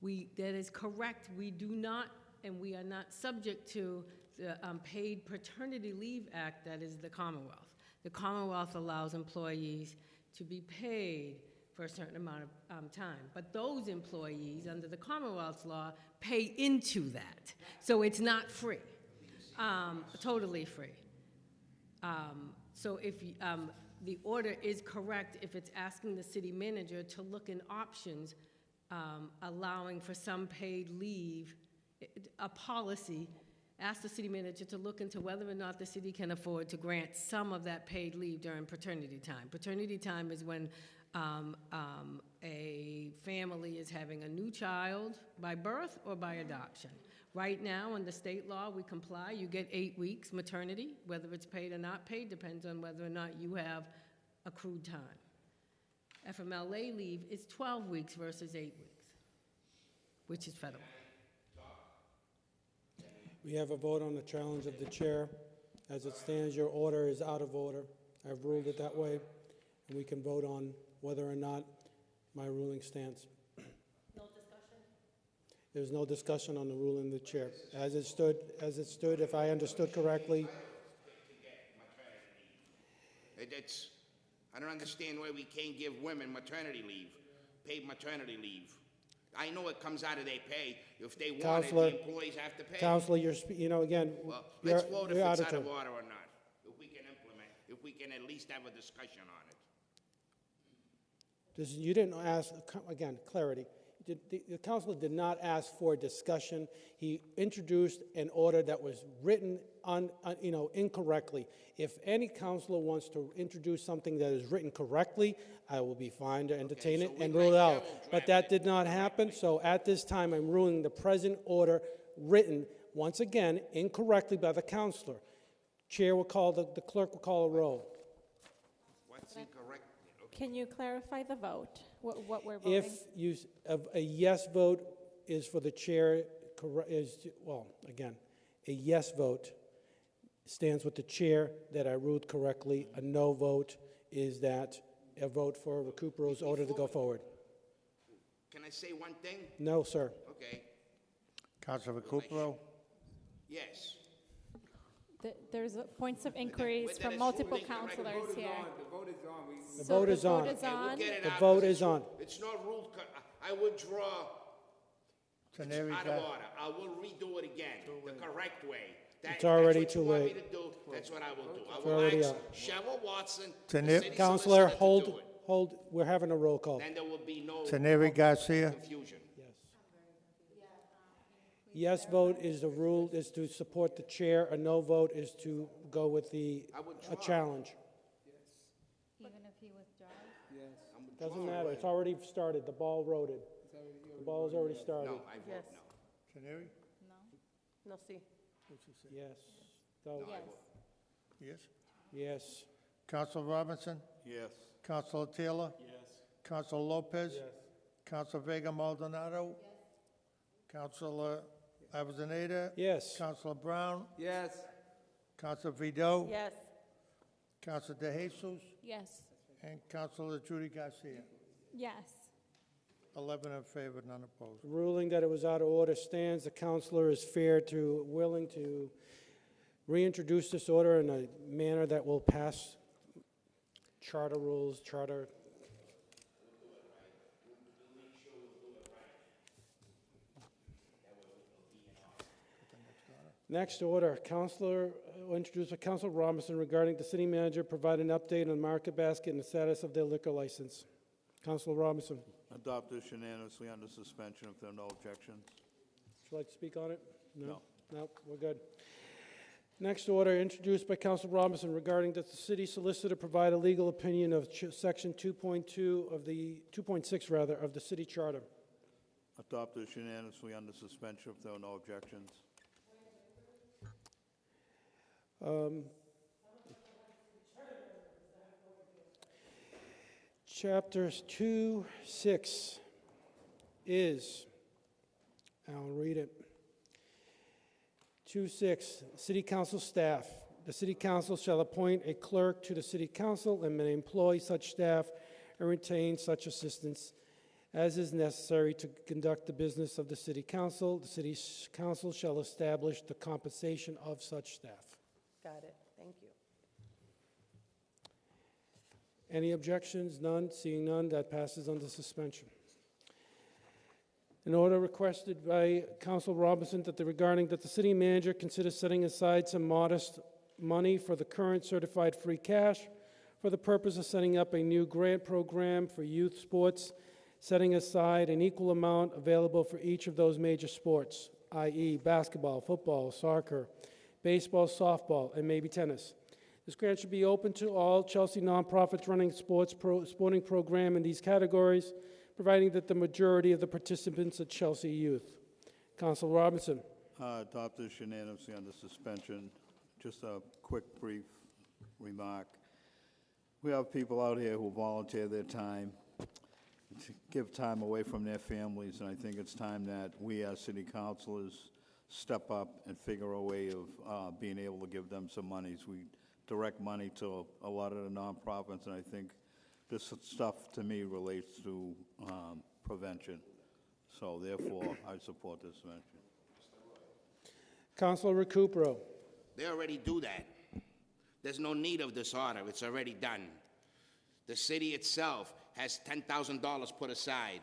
That is correct. We do not, and we are not subject to the Paid Paternity Leave Act that is the Commonwealth. The Commonwealth allows employees to be paid for a certain amount of time. But those employees, under the Commonwealth's law, pay into that. So it's not free, totally free. So if the order is correct, if it's asking the city manager to look in options, allowing for some paid leave, a policy, ask the city manager to look into whether or not the city can afford to grant some of that paid leave during paternity time. Paternity time is when a family is having a new child by birth or by adoption. Right now, under state law, we comply. You get 8 weeks maternity. Whether it's paid or not paid depends on whether or not you have accrued time. FMLA leave is 12 weeks versus 8 weeks, which is federal. We have a vote on the challenge of the chair. As it stands, your order is out of order. I've ruled it that way, and we can vote on whether or not my ruling stands. No discussion? There's no discussion on the ruling of the chair. As it stood, if I understood correctly. I don't understand why we can't give women maternity leave, paid maternity leave. I know it comes out of their pay. If they want it, the employees have to pay. Counselor, again, Well, let's vote if you're it's out out of of turn. order or not. If we can implement, if we can at least have a discussion on it. You didn't ask, again, clarity. The counselor did not ask for discussion. He introduced an order that was written incorrectly. If any counselor wants to introduce something that is written correctly, I will be fine to entertain it and rule it out. But that did not happen, so at this time, I'm ruling the present order written, once again, incorrectly by the counselor. Chair will call, the clerk will call a roll. What's incorrect? Can you clarify the vote, what we're voting? If a yes vote is for the chair, a yes vote stands with the chair that I ruled correctly. A no vote is that a vote for Recupero's order to go forward. Can I say one thing? No, sir. Okay, Councilor Recupero? yes. There's points of inquiries from multiple counselors here. The vote is on. The vote is on. Okay, we'll get it The out, vote 'cause is on. It's not ruled, I withdraw. It's Teneri, out of order. I will redo it again, the correct way. It's already that's too what you late. want me to do, that's what I will do. I It's will already ask up. Cheryl Watson, the Teneri- city Counselor, solicitor, to do it. hold, we're having a roll call. Then there will be no Teneri Garcia? confusion. Yes vote is the rule, is to support the chair. A no vote is to go with a challenge. Even if he withdraws? Yes. Doesn't matter, it's already started, the ball roded. The ball has already started. No, I vote Yes. no. Teneri? No, see. Yes. Go. No, I vote. Yes. Yes. Councilor Robinson? Yes. Councilor Taylor? Yes. Councilor Lopez? Yes. Councilor Vega Maldonado? Yes. Councilor Avellaneda? Yes. Councilor Brown? Yes. Councilor Vido? Yes. Councilor De Jesus? Yes. And Councilor Judy Garcia? Yes. 11 in favor, none opposed. Ruling that it was out of order stands. The counselor is willing to reintroduce this order in a manner that will pass charter rules, charter. Next order, Counselor, introduced by Councilor Robinson regarding the city manager provide an update on Market Basket and the status of their liquor license. Councilor Robinson, Adopt this unanimously under suspension if there are no objections. would you like to speak on it? No. No, we're good. Next order, introduced by Councilor Robinson regarding that the city solicitor provide a legal opinion of section 2.2 of the, 2.6 rather, of the city charter. Adopt this unanimously under suspension if there are no objections. Chapters 2:6 is, I'll read it. 2:6, City Council staff. The City Council shall appoint a clerk to the City Council and may employ such staff and retain such assistants as is necessary to conduct the business of the City Council. The City Council shall establish the compensation of such staff. Got it. Thank you. Any objections? None. Seeing none, that passes under suspension. An order requested by Council Robinson regarding that the city manager consider setting aside some modest money for the current certified free cash for the purpose of setting up a new grant program for youth sports, setting aside an equal amount available for each of those major sports, i.e. basketball, football, soccer, baseball, softball, and maybe tennis. This grant should be open to all Chelsea nonprofits running sporting program in these categories, providing that the majority of the participants are Chelsea youth. Councilor Robinson. Adopt this unanimously under suspension. Just a quick, brief remark. We have people out here who volunteer their time to give time away from their families, and I think it's time that we as city councilors step up and figure a way of being able to give them some monies. We direct money to a lot of the nonprofits, and I think this stuff to me relates to prevention. So therefore, I support this mention. Councilor Recupero. They already do that. There's no need of this order. It's already done. The city itself has $10,000 put aside,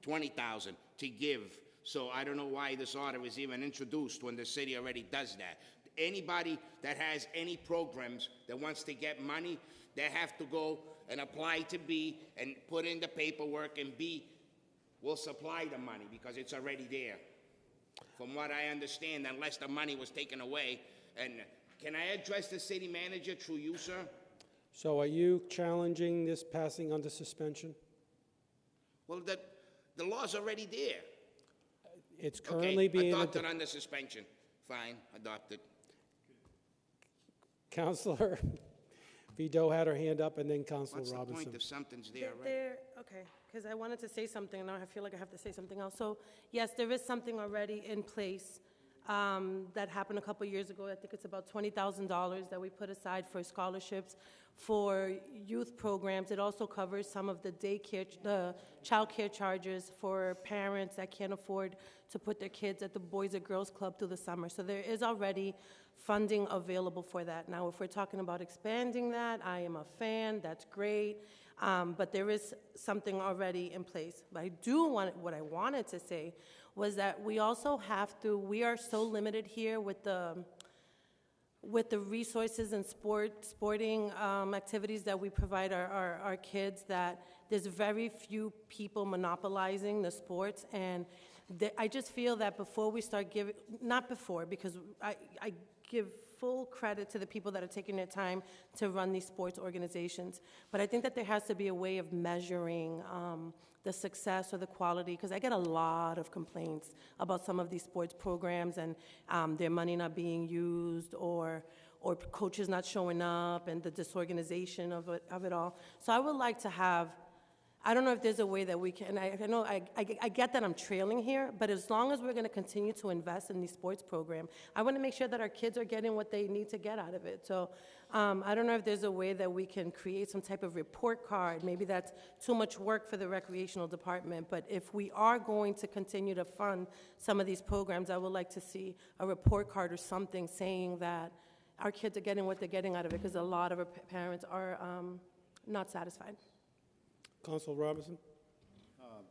$20,000 to give. So I don't know why this order is even introduced when the city already does that. Anybody that has any programs that wants to get money, they have to go and apply to B and put in the paperwork, and B will supply the money because it's already there. From what I understand, unless the money was taken away. And can I address the city manager through you, sir? So are you challenging this passing under suspension? Well, the law's already there. It's currently being adopted under suspension. Fine, adopted. Councilor Vido had her hand up, and then Councilor What's Robinson. the point if something's there already? Okay, because I wanted to say something, and now I feel like I have to say something else. So, yes, there is something already in place that happened a couple years ago. I think it's about $20,000 that we put aside for scholarships for youth programs. It also covers some of the child care charges for parents that can't afford to put their kids at the Boys or Girls Club through the summer. So there is already funding available for that. Now, if we're talking about expanding that, I am a fan. That's great. But there is something already in place. But what I wanted to say was that we also we are so limited here with the resources and sporting activities that we provide our kids, that there's very few people monopolizing the sports. And I just feel that before we start giving, not before, because I give full credit to the people that are taking their time to run these sports organizations. But I think that there has to be a way of measuring the success or the quality, because I get a lot of complaints about some of these sports programs and their money not being used, or coaches not showing up, and the disorganization of it all. So I would like to have I don't know if there's a way that we can, I know, I get that I'm trailing here, but as long as we're going to continue to invest in the sports program, I want to make sure that our kids are getting what they need to get out of it. So I don't know if there's a way that we can create some type of report card. Maybe that's too much work for the recreational department, but if we are going to continue to fund some of these programs, I would like to see a report card or something saying that our kids are getting what they're getting out of it, because a lot of our parents are not satisfied. Council Robinson?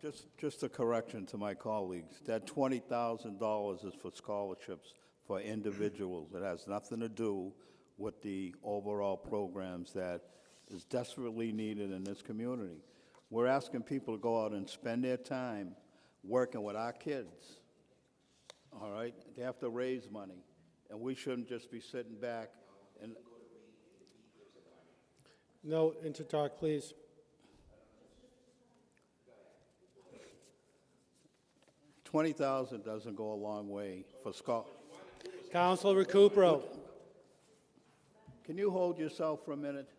Just a correction to my colleagues. That $20,000 is for scholarships for individuals. It has nothing to do with the overall programs that is desperately needed in this community. We're asking people to go out and spend their time working with our kids, all right? They have to raise money, and we shouldn't just be sitting back and... No intertalk, please. $20,000 doesn't go a long way for Councilor Recupero. Can you hold yourself for a minute?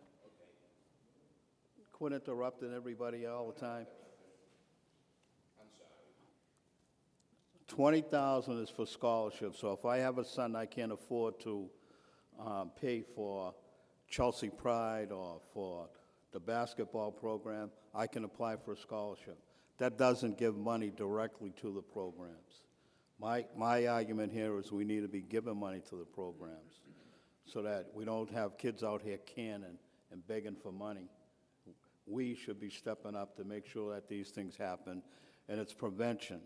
Quit interrupting everybody all the time. $20,000 is for scholarships. So if I have a son I can't afford to pay for Chelsea Pride or for the basketball program, I can apply for a scholarship. That doesn't give money directly to the programs. My argument here is we need to be giving money to the programs so that we don't have kids out here canning and begging for money. We should be stepping up to make sure that these things happen, and it's prevention,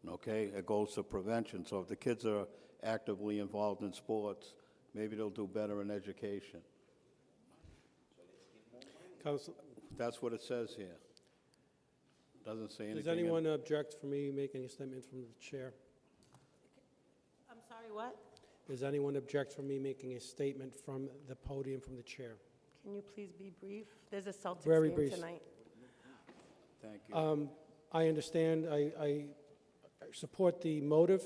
okay? It goes to prevention. So if the kids are actively involved in sports, maybe they'll do better in education. Council, that's what it says here. Doesn't say anything. does anyone object for me making a statement from the chair? I'm sorry, what? Does anyone object for me making a statement from the podium from the chair? Can you please be brief? There's a Celtics Very game brief. tonight. Thank you. I understand. I support the motive,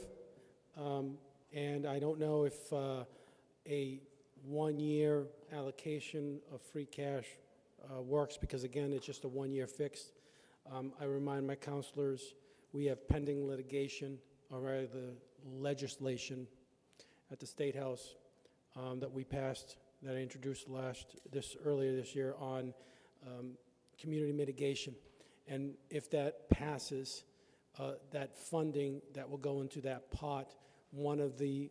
and I don't know if a one-year allocation of free cash works, because, again, it's just a one-year fix. I remind my councilors we have pending litigation, or rather the legislation at the State House that we passed, that I introduced earlier this year on community mitigation. And if that passes, that funding that will go into that pot, one of the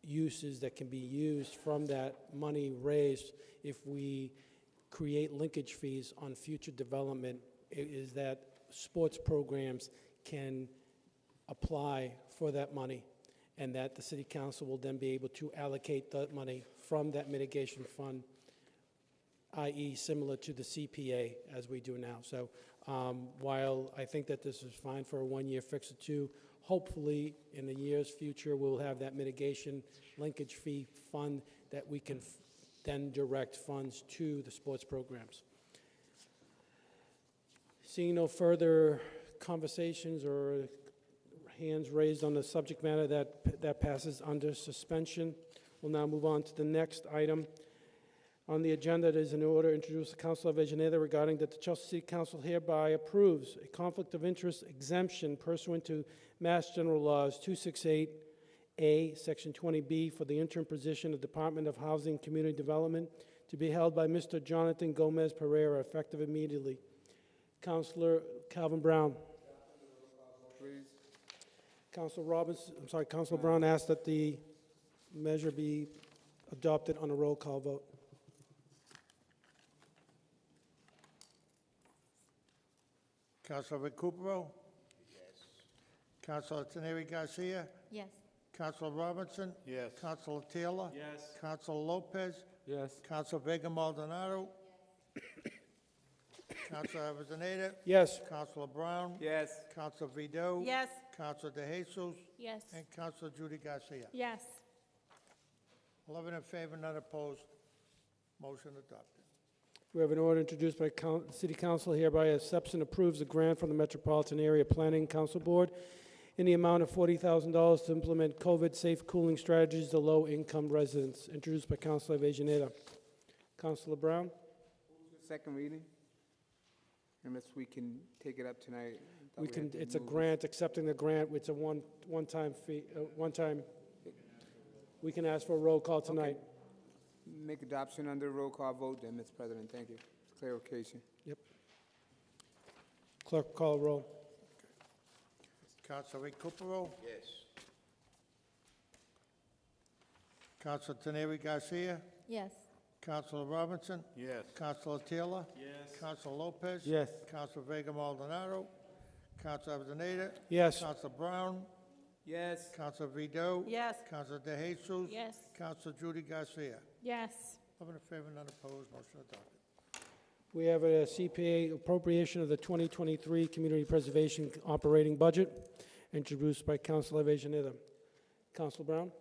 uses that can be used from that money raised, if we create linkage fees on future development, is that sports programs can apply for that money, and that the city council will then be able to allocate that money from that mitigation fund, i.e. similar to the CPA as we do now. So while I think that this is fine for a one-year fix or two, hopefully in the year's future we'll have that mitigation linkage fee fund that we can then direct funds to the sports programs. Seeing no further conversations or hands raised on the subject matter, that passes under suspension. We'll now move on to the next item on the agenda. It is in order to introduce the Council of Avellaneda regarding that the Chelsea City Council hereby approves a conflict of interest exemption pursuant to Mass General Laws 268A, Section 20B, for the interim position of Department of Housing and Community Development to be held by Mr. Jonathan Gomez Pereira, effective immediately. Councilor Calvin Brown. Please. Councilor Brown asked that the measure be adopted on a roll call vote. Councilor Recupero? Yes. Councilor Teneri Garcia? Yes. Councilor Robinson? Yes. Councilor Taylor? Yes. Councilor Lopez? Yes. Councilor Vega Maldonado? Councilor Avellaneda? Yes. Councilor Brown? Yes. Councilor Vido? Yes. Councilor De Jesus? Yes. And Councilor Judy Garcia. Yes. 11 in favor, none opposed. Motion adopted. We have an order introduced by City Council hereby accepts and approves a grant from the Metropolitan Area Planning Council Board in the amount of $40,000 to implement COVID-safe cooling strategies to low-income residents, introduced by Councilor Avellaneda. Councilor Brown? Second reading. unless we can take it up tonight. I thought We had can, to it's a move grant, accepting the grant, it's a one-time fee, one-time, we can ask for a roll call tonight. Make adoption under roll call vote then, Mr. President, thank you. Clarification. Yep. Clerk, call roll. Councilor Recupero? Yes. Councilor Teneri Garcia? Yes. Councilor Robinson? Yes. Councilor Taylor? Yes. Councilor Lopez? Yes. Councilor Vega Maldonado? Councilor Avellaneda? Yes. Councilor Brown? Yes. Councilor Vido? Yes. Councilor De Jesus? Yes. Councilor Judy Garcia? Yes. 11 in favor, none opposed, motion adopted. We have a CPA appropriation of the 2023 Community Preservation Operating Budget, introduced by Councilor Avellaneda. Councilor Brown,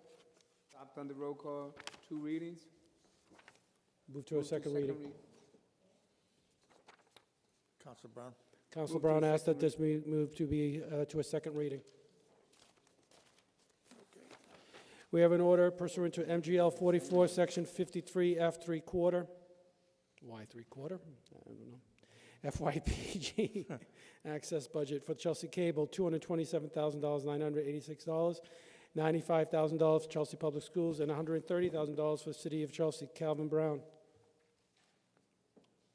Adopt under roll call, 2 readings. move to a second reading. Councilor Brown? Councilor Move to a Brown asked that second this be moved to be to a second reading. We have an order pursuant to MGL 44, Section 53, F 3/4. Why 3/4? I don't know. FYPG access budget for Chelsea Cable, $227,986, $95,000 for Chelsea Public Schools, and $130,000 for the City of Chelsea. Calvin Brown.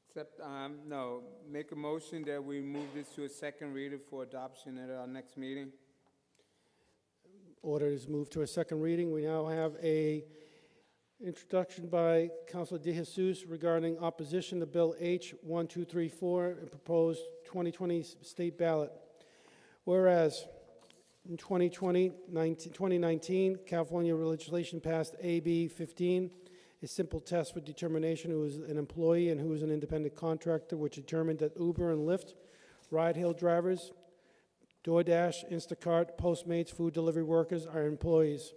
Except, no, make a motion that we move this to a second reader for adoption at our next meeting. Order is moved to a second reading. We now have a introduction by Councilor De Jesus regarding opposition to Bill H 1234 and proposed 2020 state ballot. Whereas in 2019, California legislation passed AB 15, a simple test for determination who is an employee and who is an independent contractor, which determined that Uber and Lyft ride-hail drivers, DoorDash, Instacart, Postmates, food delivery workers are employees.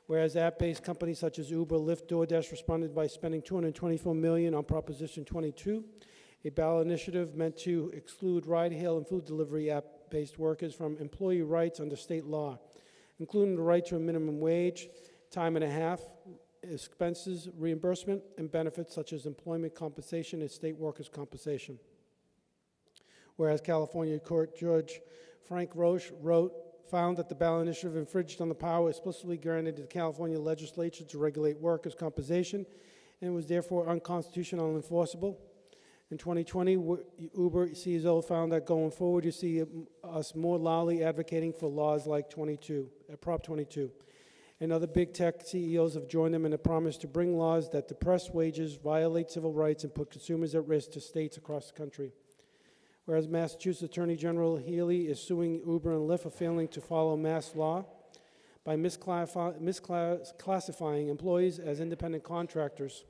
Whereas app-based companies such as Uber, Lyft, DoorDash responded by spending $224 million on Proposition 22, a ballot initiative meant to exclude ride-hail and food delivery app-based workers from employee rights under state law, including the right to a minimum wage, time and a half, expenses, reimbursement, and benefits such as employment compensation and state workers' compensation. Whereas California Court Judge Frank Roche found that the ballot initiative infringed on the power explicitly granted to the California legislature to regulate workers' compensation and was therefore unconstitutional and enforceable. In 2020, Uber CEO found that going forward, you see us more loudly advocating for laws like Prop 22. And other big tech CEOs have joined them in a promise to bring laws that depress wages, violate civil rights, and put consumers at risk to states across the country. Whereas Massachusetts Attorney General Healy is suing Uber and Lyft for failing to follow Mass law by misclassifying employees as independent contractors.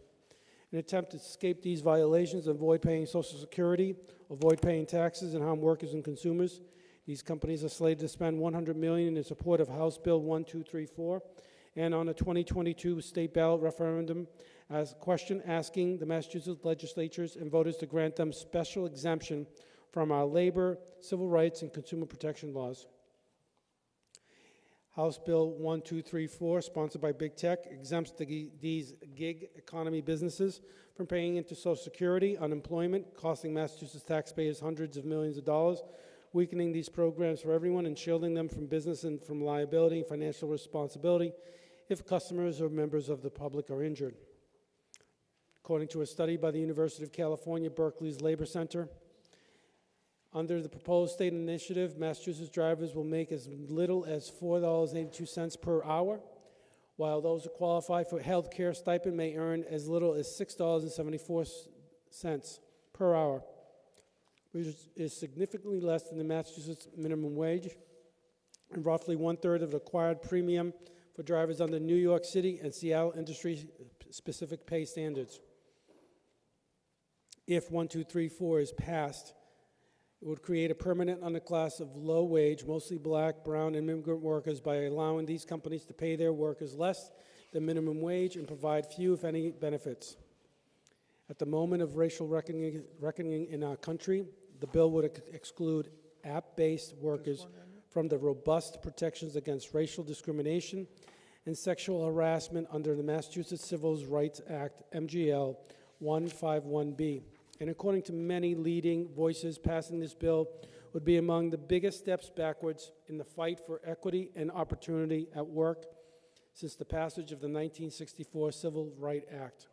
In an attempt to escape these violations, avoid paying Social Security, avoid paying taxes, and harm workers and consumers, these companies are slated to spend $100 million in support of House Bill 1234 and on a 2022 state ballot referendum as a question asking the Massachusetts legislatures and voters to grant them special exemption from our labor, civil rights, and consumer protection laws. House Bill 1234, sponsored by Big Tech, exempts these gig economy businesses from paying into Social Security, unemployment, costing Massachusetts taxpayers hundreds of millions of dollars, weakening these programs for everyone and shielding them from business and from liability and financial responsibility if customers or members of the public are injured. According to a study by the University of California, Berkeley's Labor Center, under the proposed state initiative, Massachusetts drivers will make as little as $4.82 per hour, while those who qualify for health care stipend may earn as little as $6.74 per hour, which is significantly less than the Massachusetts minimum wage, and roughly one-third of the required premium for drivers under New York City and Seattle industry-specific pay standards. If 1234 is passed, it would create a permanent underclass of low-wage, mostly black, brown, and immigrant workers by allowing these companies to pay their workers less than minimum wage and provide few, if any, benefits. At the moment of racial reckoning in our country, the bill would exclude app-based workers from the robust protections against racial discrimination and sexual harassment under the Massachusetts Civil Rights Act, MGL 151B. and according to many leading voices, passing this bill would be among the biggest steps backwards in the fight for equity and opportunity at work since the passage of the 1964 Civil Rights Act.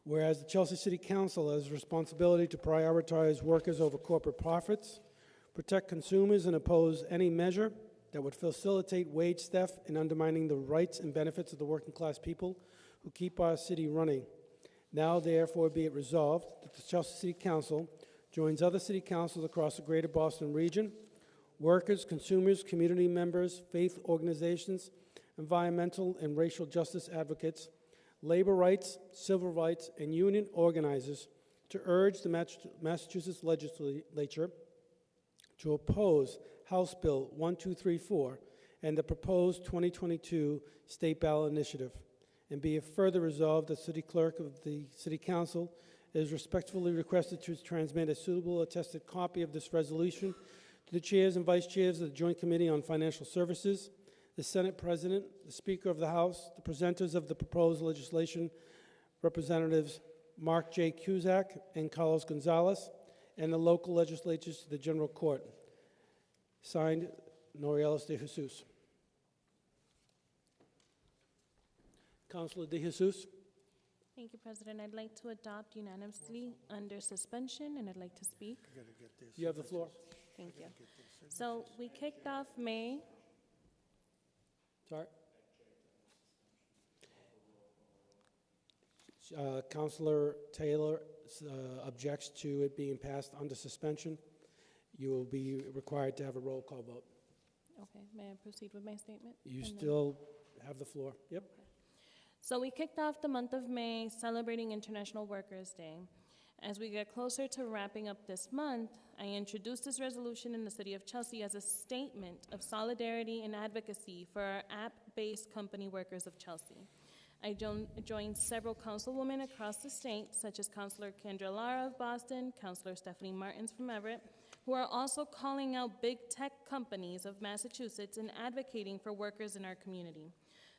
Whereas the Chelsea City Council has a responsibility to prioritize workers over corporate profits, protect consumers, and oppose any measure that would facilitate wage theft and undermining the rights and benefits of the working class people who keep our city running. Now, therefore, be it resolved that the Chelsea City Council joins other city councils across the greater Boston region, workers, consumers, community members, faith organizations, environmental and racial justice advocates, labor rights, civil rights, and union organizers to urge the Massachusetts legislature to oppose House Bill 1234 and the proposed 2022 state ballot initiative. And be it further resolved, the city clerk of the city council is respectfully requested to transmit a suitable attested copy of this resolution to the chairs and vice chairs of the Joint Committee on Financial Services, the Senate President, the Speaker of the House, the presenters of the proposed legislation, Representatives Mark J. Cusack and Carlos Gonzalez, and the local legislatures to the General Court. Signed, Norielis de Jesus. Councilor de Jesus. Thank you, President. I'd like to adopt unanimously under suspension, and I'd like to speak. You have the floor. Thank you. So we kicked off May. Sorry. Councilor Taylor objects to it being passed under suspension. You will be required to have a roll call vote. Okay, may I proceed with my statement? You still have the floor. Yep. Okay. So we kicked off the month of May celebrating International Workers' Day. As we get closer to wrapping up this month, I introduced this resolution in the city of Chelsea as a statement of solidarity and advocacy for our app-based company workers of Chelsea. I joined several councilwomen across the state, such as Councilor Kendra Lara of Boston, Councilor Stephanie Martins from Everett, who are also calling out big tech companies of Massachusetts and advocating for workers in our community.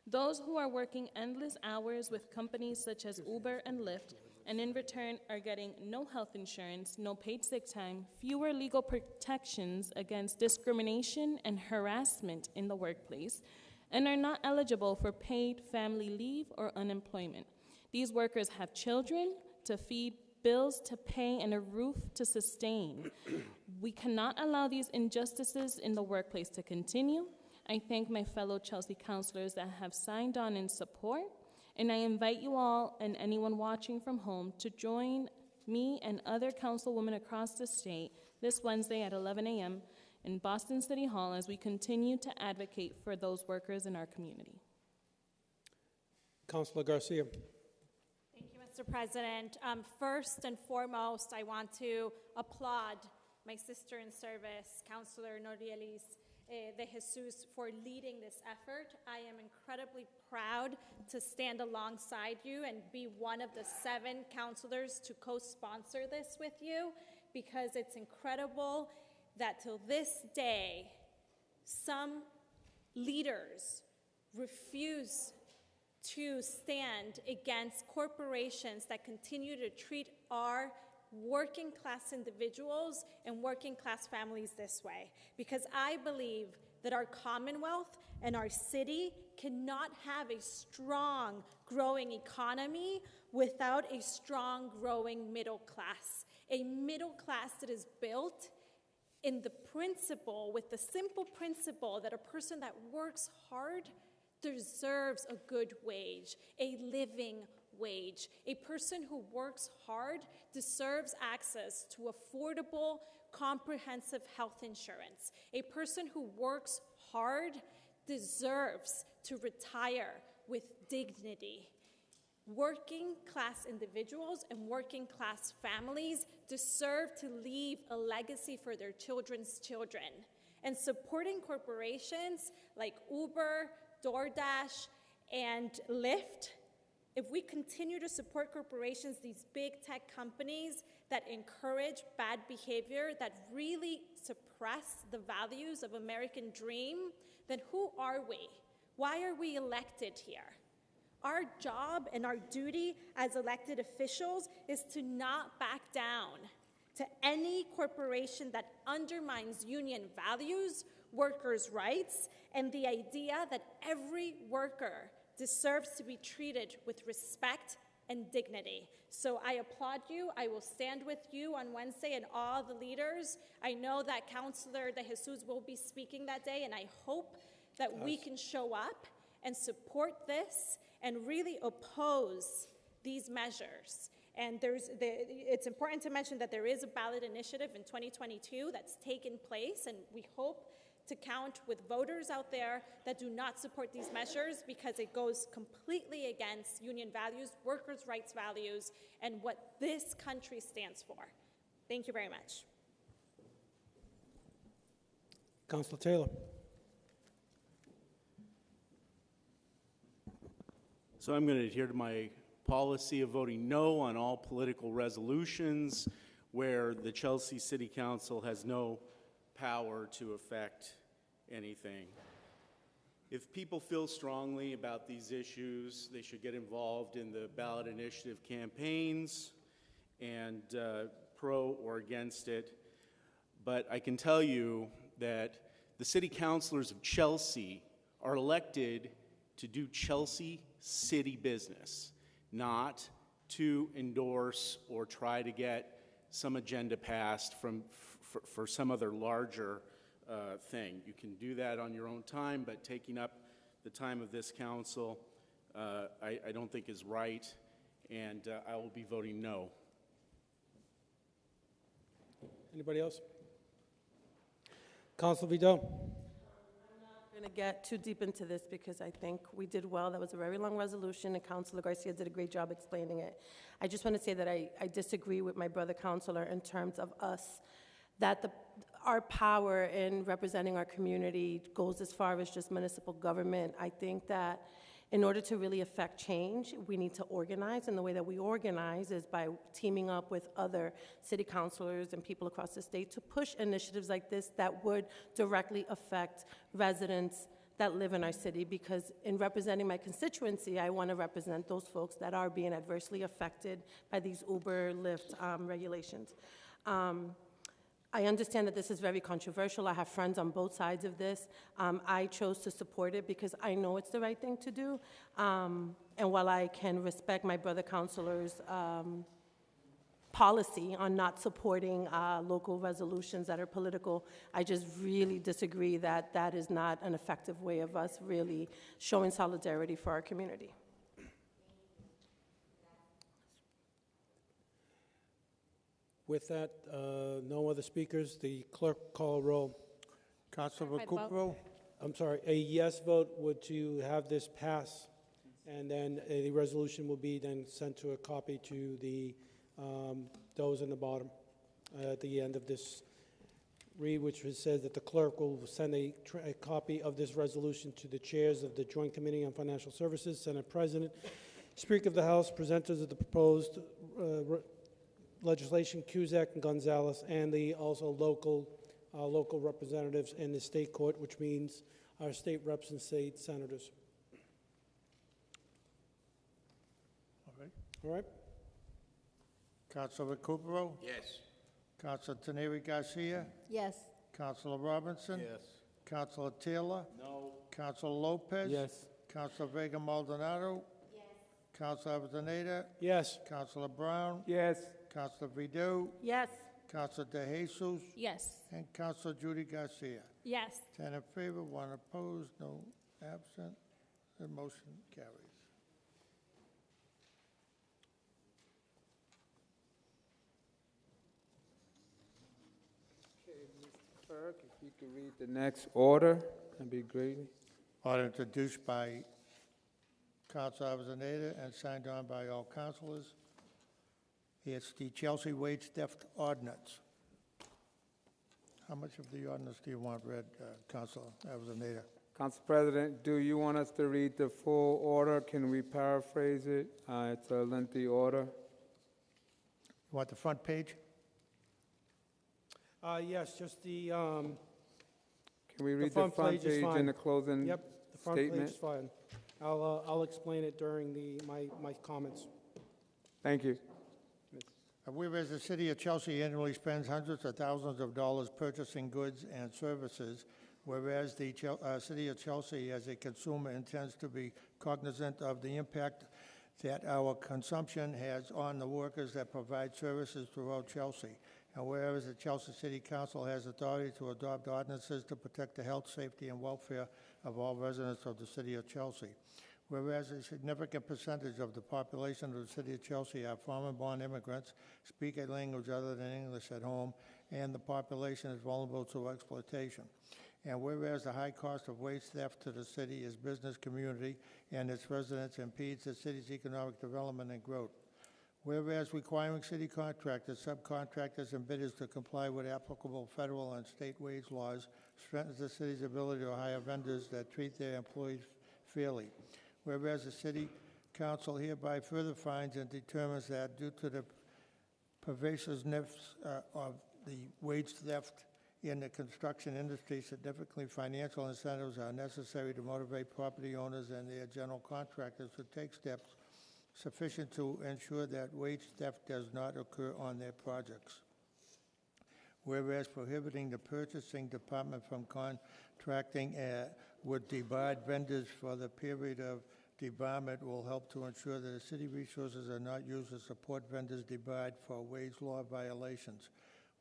Those who are working endless hours with companies such as Uber and Lyft, and in return are getting no health insurance, no paid sick time, fewer legal protections against discrimination and harassment in the workplace, and are not eligible for paid family leave or unemployment. These workers have children to feed, bills to pay, and a roof to sustain. We cannot allow these injustices in the workplace to continue. I thank my fellow Chelsea councilors that have signed on in support, and I invite you all and anyone watching from home to join me and other councilwomen across the state this Wednesday at 11 a.m. in Boston City Hall as we continue to advocate for those workers in our community. Councilor Garcia. Thank you, Mr. President. First and foremost, I want to applaud my sister in service, Councilor Norielis de Jesus, for leading this effort. I am incredibly proud to stand alongside you and be one of the 7 councilors to co-sponsor this with you, because it's incredible that till this day, some leaders refuse to stand against corporations that continue to treat our working class individuals and working class families this way. Because I believe that our Commonwealth and our city cannot have a strong, growing economy without a strong, growing middle class. A middle class that is built in the principle, with the simple principle that a person that works hard deserves a good wage, a living wage. A person who works hard deserves access to affordable, comprehensive health insurance. A person who works hard deserves to retire with dignity. Working class individuals and working class families deserve to leave a legacy for their children's children. And supporting corporations like Uber, DoorDash, and Lyft, if we continue to support corporations, these big tech companies that encourage bad behavior, that really suppress the values of American dream, then who are we? Why are we elected here? Our job and our duty as elected officials is to not back down to any corporation that undermines union values, workers' rights, and the idea that every worker deserves to be treated with respect and dignity. So I applaud you. I will stand with you on Wednesday and all the leaders. I know that Councilor De Jesus will be speaking that day, and I hope that we can show up and support this and really oppose these measures. And it's important to mention that there is a ballot initiative in 2022 that's taken place, and we hope to count with voters out there that do not support these measures because it goes completely against union values, workers' rights values, and what this country stands for. Thank you very much. Councilor Taylor. So I'm going to adhere to my policy of voting no on all political resolutions where the Chelsea City Council has no power to affect anything. If people feel strongly about these issues, they should get involved in the ballot initiative campaigns and pro or against it. But I can tell you that the city councilors of Chelsea are elected to do Chelsea city business, not to endorse or try to get some agenda passed for some other larger thing. You can do that on your own time, but taking up the time of this council I don't think is right, and I will be voting no. Anybody else? Councilor Vidal. I'm going to get too deep into this because I think we did well. That was a very long resolution, and Councilor Garcia did a great job explaining it. I just want to say that I disagree with my brother Councilor in terms of us, that our power in representing our community goes as far as just municipal government. I think that in order to really affect change, we need to organize, and the way that we organize is by teaming up with other city councilors and people across the state to push initiatives like this that would directly affect residents that live in our city, because in representing my constituency, I want to represent those folks that are being adversely affected by these Uber, Lyft regulations. I understand that this is very controversial. I have friends on both sides of this. I chose to support it because I know it's the right thing to do. And while I can respect my brother councilor's policy on not supporting local resolutions that are political, I just really disagree that that is not an effective way of us really showing solidarity for our community. With that, no other speakers. The clerk call roll. Councilor Recupero. I'm sorry, a yes vote would to have this pass, and then the resolution will be then sent to a copy to the those in the bottom at the end of this read, which says that the clerk will send a copy of this resolution to the chairs of the Joint Committee on Financial Services, Senate President, Speaker of the House, presenters of the proposed legislation, Cusack and Gonzalez, and the also local representatives in the state court, which means our state reps and state senators. All right. Councilor Recupero. Yes. Councilor Teneri Garcia. Yes. Councilor Robinson. Yes. Councilor Taylor. No. Councilor Lopez. Yes. Councilor Vega Maldonado. Yes. Councilor Avellaneda. Yes. Councilor Brown. Yes. Councilor Vido. Yes. Councilor De Jesus. Yes. And Councilor Judy Garcia. Yes. 10 in favor, 1 opposed, no absent. The motion carries. Okay, Mr. Clerk, if you could read the next order, that'd be great. Order introduced by Councilor Avellaneda and signed on by all councilors. It's the Chelsea Wage Theft Ordinance. How much of the ordinance do you want read, Councilor Avellaneda? Council President, do you want us to read the full order? Can we paraphrase it? It's a lengthy order. You want the front page? Yes, just the Can we read the front page is fine. and the closing Yep, the front page statement? is fine. I'll explain it during my comments. Thank you. Whereas the city of Chelsea annually spends hundreds of thousands of dollars purchasing goods and services, whereas the city of Chelsea as a consumer intends to be cognizant of the impact that our consumption has on the workers that provide services throughout Chelsea. And whereas the Chelsea City Council has authority to adopt ordinances to protect the health, safety, and welfare of all residents of the city of Chelsea. Whereas a significant percentage of the population of the city of Chelsea are foreign-born immigrants, speak a language other than English at home, and the population is vulnerable to exploitation. And whereas the high cost of wage theft to the city, its business community, and its residents impedes the city's economic development and growth. Whereas requiring city contractors, subcontractors, and bidders to comply with applicable federal and state wage laws strengthens the city's ability to hire vendors that treat their employees fairly. Whereas the City Council hereby further finds and determines that due to the pervasiveness of the wage theft in the construction industry, significantly financial incentives are necessary to motivate property owners and their general contractors to take steps sufficient to ensure that wage theft does not occur on their projects. Whereas prohibiting the purchasing department from contracting with debarred vendors for the period of debarment will help to ensure that the city resources are not used to support vendors debarred for wage law violations.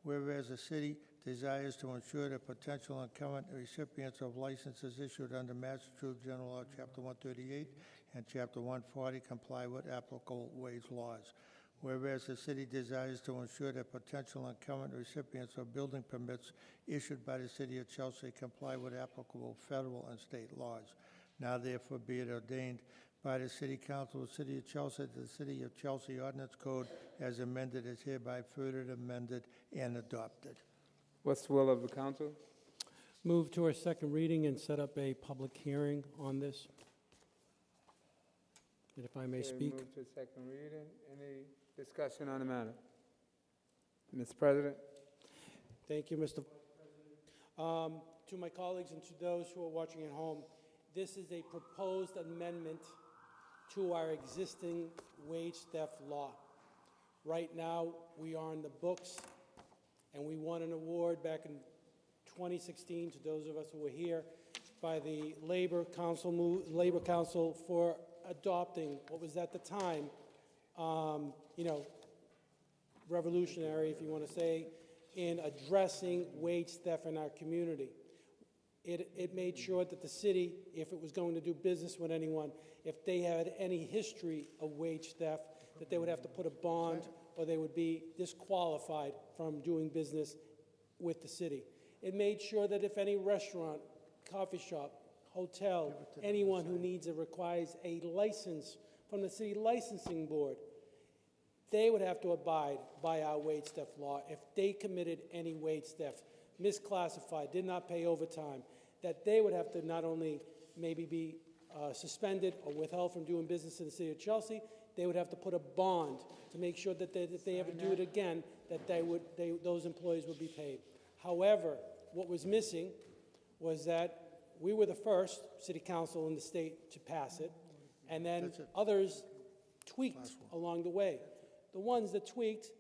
Whereas the city desires to ensure that potential and current recipients of licenses issued under Massachusetts General Law, Chapter 138 and Chapter 140 comply with applicable wage laws. Whereas the city desires to ensure that potential and current recipients of building permits issued by the city of Chelsea comply with applicable federal and state laws. Now therefore be it ordained by the City Council of the City of Chelsea that the City of Chelsea Ordinance Code as amended is hereby further amended and adopted. What's the will of the council? Move to our second reading and set up a public hearing on this. And if I may Okay, speak. Move to second reading. Any discussion on the matter? Mr. President? Thank you, Mr. Vice President. To my colleagues and to those who are watching at home, this is a proposed amendment to our existing wage theft law. Right now, we are in the books, and we won an award back in 2016, to those of us who were here, by the Labor Council for adopting what was at the time, revolutionary, if you want to say, in addressing wage theft in our community. It made sure that the city, if it was going to do business with anyone, if they had any history of wage theft, that they would have to put a bond or they would be disqualified from doing business with the city. It made sure that if any restaurant, coffee shop, hotel, anyone who needs it requires a license from the city licensing board, they would have to abide by our wage theft law if they committed any wage theft, misclassified, did not pay overtime, that they would have to not only maybe be suspended or withheld from doing business in the city of Chelsea, they would have to put a bond to make sure that if they ever do it again, that those employees would be paid. However, what was missing was that we were the first city council in the state to pass it, and then others tweaked along the way. The ones that tweaked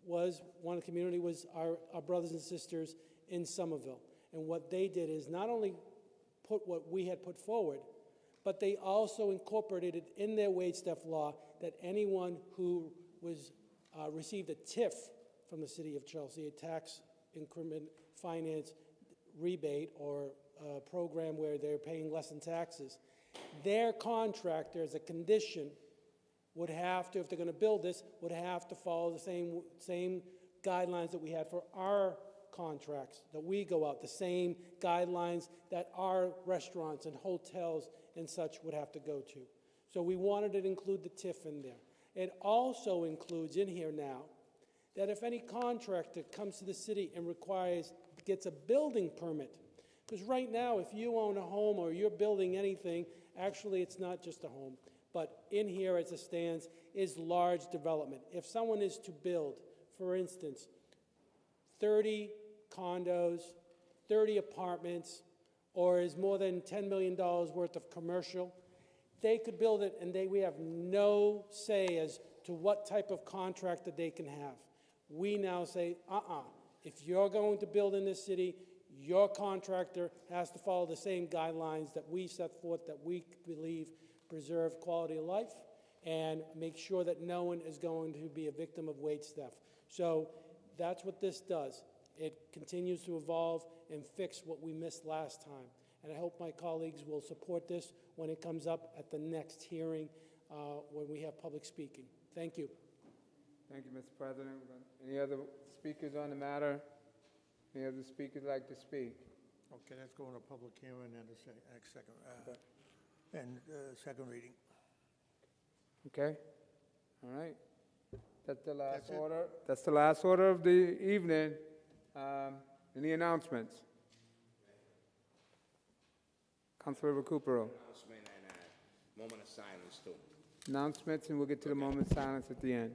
was, one community was our brothers and sisters in Somerville. And what they did is not only put what we had put forward, but they also incorporated it in their wage theft law that anyone who was received a TIF from the city of Chelsea, a tax increment finance rebate or program where they're paying less in taxes, their contractor, as a condition, would have to, if they're going to build this, would have to follow the same guidelines that we had for our contracts, that we go out, the same guidelines that our restaurants and hotels and such would have to go to. So we wanted to include the TIF in there. It also includes in here now that if any contractor comes to the city and gets a building permit, because right now if you own a home or you're building anything, actually it's not just a home, but in here as it stands is large development. If someone is to build, for instance, 30 condos, 30 apartments, or is more than $10 million worth of commercial, they could build it, and we have no say as to what type of contract that they can have. We now say, if you're going to build in this city, your contractor has to follow the same guidelines that we set forth, that we believe preserve quality of life and make sure that no one is going to be a victim of wage theft. So that's what this does. It continues to evolve and fix what we missed last time. And I hope my colleagues will support this when it comes up at the next hearing when we have public speaking. Thank you. Thank you, Mr. President. Any other speakers on the matter? Any other speakers like to speak? Okay, let's go into public hearing and second reading. Okay? All right. That's the last That's it. order. That's the last order of the evening. Any announcements? Councilor Recupero. Announcement and moment of silence, too. Announcements, and we'll get to the moment of silence at the end.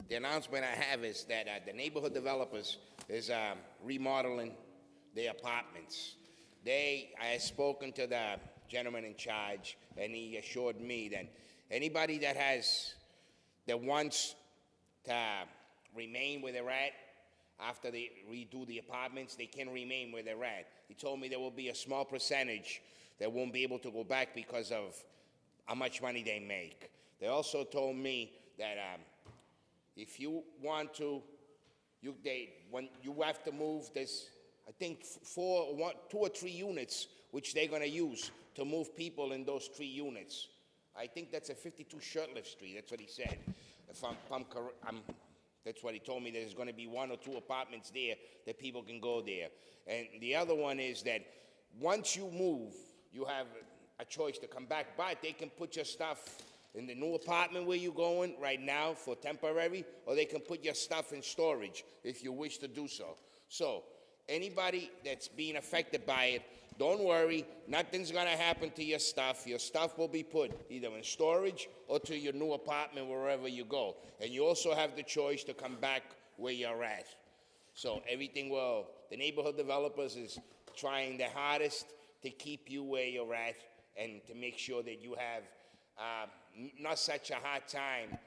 The announcement I have is that the neighborhood developers is remodeling their apartments. I had spoken to the gentleman in charge, and he assured me that anybody that wants to remain where they're at after they redo the apartments, they can remain where they're at. He told me there will be a small percentage that won't be able to go back because of how much money they make. They also told me that if you want to, when you have to move, there's, I think, 2 or 3 units which they're going to use to move people in those 3 units. I think that's a 52 Shirtlift Street. That's what he said. If I'm correct, that's what he told me. There's going to be 1 or 2 apartments there that people can go there. And the other one is that once you move, you have a choice to come back, but they can put your stuff in the new apartment where you're going right now for temporary, or they can put your stuff in storage if you wish to do so. So anybody that's being affected by it, don't worry, nothing's going to happen to your stuff. Your stuff will be put either in storage or to your new apartment wherever you go. And you also have the choice to come back where you're at. So everything will, the neighborhood developers is trying their hardest to keep you where you're at and to make sure that you have not such a hard time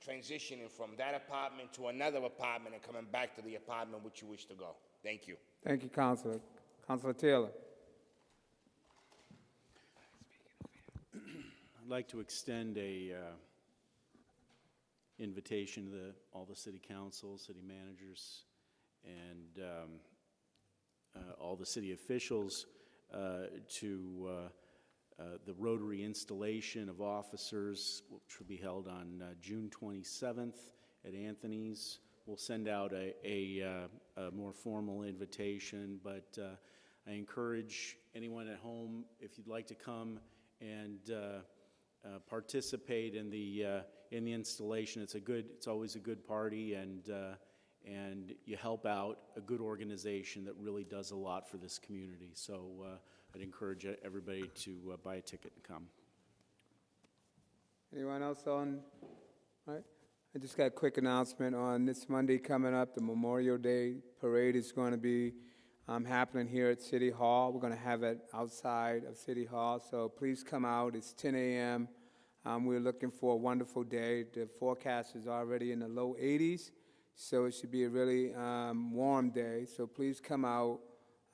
transitioning from that apartment to another apartment and coming back to the apartment which you wish to go. Thank you. Thank you, Councilor. Councilor Taylor. I'd like to extend a invitation to all the city councils, city managers, and all the city officials to the Rotary installation of officers, which will be held on June 27th at Anthony's. We'll send out a more formal invitation, but I encourage anyone at home, if you'd like to come and participate in the installation. It's always a good party, and you help out a good organization that really does a lot for this community. So I'd encourage everybody to buy a ticket and come. Anyone else on? All right. I just got a quick announcement on this Monday coming up. The Memorial Day Parade is going to be happening here at City Hall. We're going to have it outside of City Hall, so please come out. It's 10 a.m. We're looking for a wonderful day. The forecast is already in the low 80s, so it should be a really warm day. So please come out.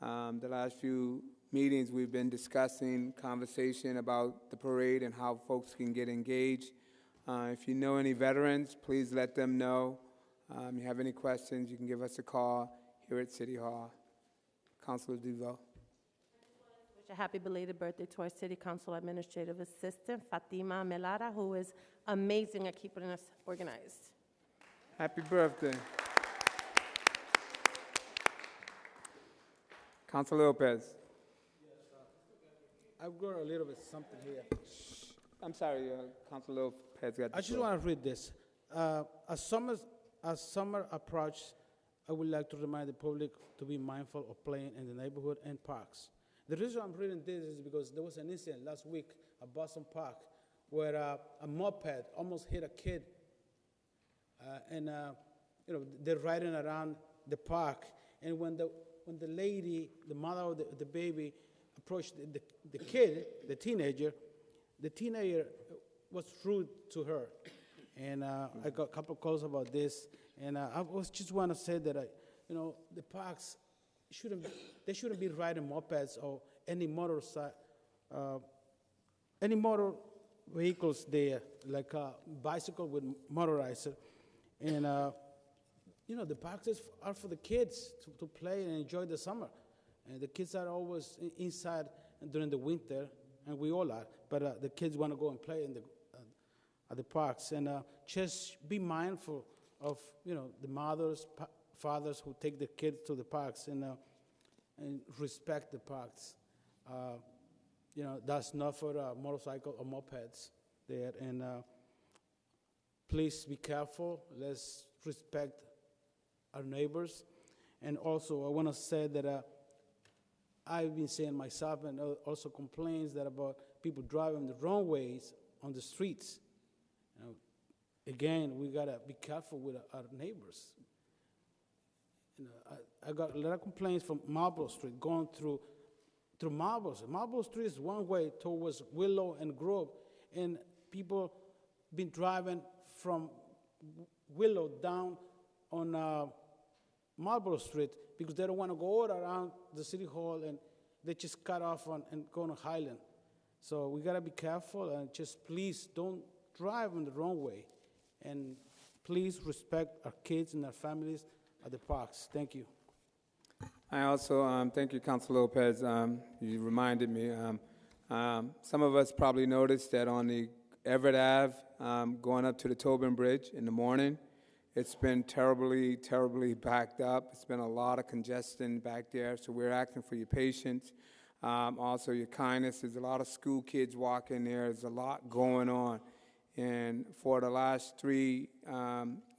The last few meetings we've been discussing conversation about the parade and how folks can get engaged. If you know any veterans, please let them know. You have any questions, you can give us a call here at City Hall. Councilor Duval. Wish a happy belated birthday to our City Council Administrative Assistant, Fatima Melara, who is amazing at keeping us organized. Happy birthday. Councilor Lopez. I've got a little bit something here. I'm sorry, Councilor Lopez got the I just floor. want to read this. As summer approaches, I would like to remind the public to be mindful of playing in the neighborhood and parks. The reason I'm reading this is because there was an incident last week at Boston Park where a moped almost hit a kid. They're riding around the park, and when the lady, the mother of the baby, approached the kid, the teenager was rude to her. And I got a couple of calls about this. And I was just want to say that, the parks they shouldn't be riding mopeds or any motor vehicles there, like a bicycle with motorizer. And, the parks are for the kids to play and enjoy the summer. And the kids are always inside during the winter, and we all are. But the kids want to go and play at the parks. And just be mindful of, the mothers, fathers who take the kids to the parks and respect the parks. That's not for motorcycle or mopeds there. And please be careful. Let's respect our neighbors. And also, I want to say that I've been saying myself and also complaints that about people driving the wrong ways on the streets. Again, we got to be careful with our neighbors. I got a lot of complaints from Marlborough Street going through Marlborough. Marlborough Street is one way towards Willow and Grove, and people been driving from Willow down on Marlborough Street because they don't want to go all around the city hall, and they just cut off and go on Highland. So we got to be careful, and just please don't drive in the wrong way. And please respect our kids and our families at the parks. Thank you. I also, thank you, Councilor Lopez. You reminded me. Some of us probably noticed that on the Everett Ave, going up to the Tobin Bridge in the morning, it's been terribly, terribly backed up. It's been a lot of congestion back there, so we're asking for your patience. Also, your kindness. There's a lot of school kids walking there. There's a lot going on. And for the last 3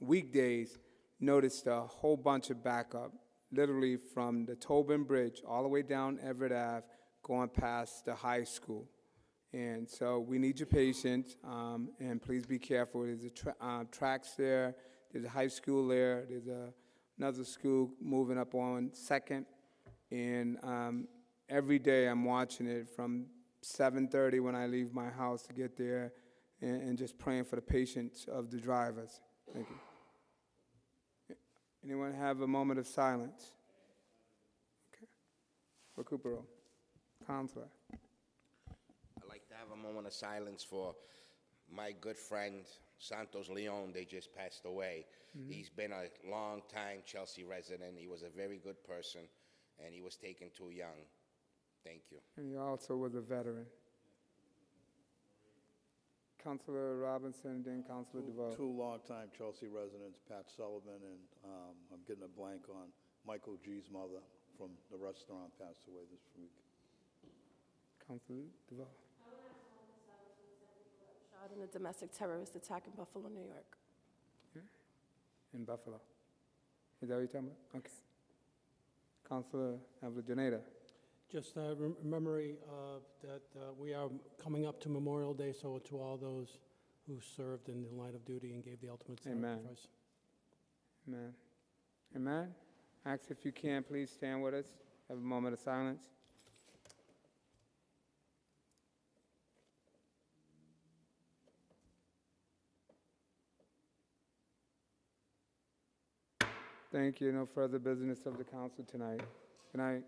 weekdays, noticed a whole bunch of backup, literally from the Tobin Bridge all the way down Everett Ave, going past the high school. And so we need your patience, and please be careful. There's tracks there. There's a high school there. There's another school moving up on 2nd. And every day I'm watching it from 7:30 when I leave my house to get there, and just praying for the patience of the drivers. Thank you. Anyone have a moment of silence? Okay. Recupero. Counselor. I'd like to have a moment of silence for my good friend, Santos Leon. They just passed away. He's been a long-time Chelsea resident. He was a very good person, and he was taken too young. Thank you. And he also was a veteran. Councilor Robinson, then Councilor DeVoe. 2 longtime Chelsea residents, Pat Sullivan, and I'm getting a blank on Michael G's mother from the restaurant passed away this week. Councilor DeVoe. Shot in a domestic terrorist attack in Buffalo, New York. In Buffalo. Is that what you're talking about? Okay. Councilor Avellaneda. Just a memory that we are coming up to Memorial Day, so to all those who served in the line of duty and gave the ultimate Amen. sacrifice. Amen. Amen. Ask if you can, please stand with us. Have a moment of silence. Thank you. No further business of the council tonight. Good night.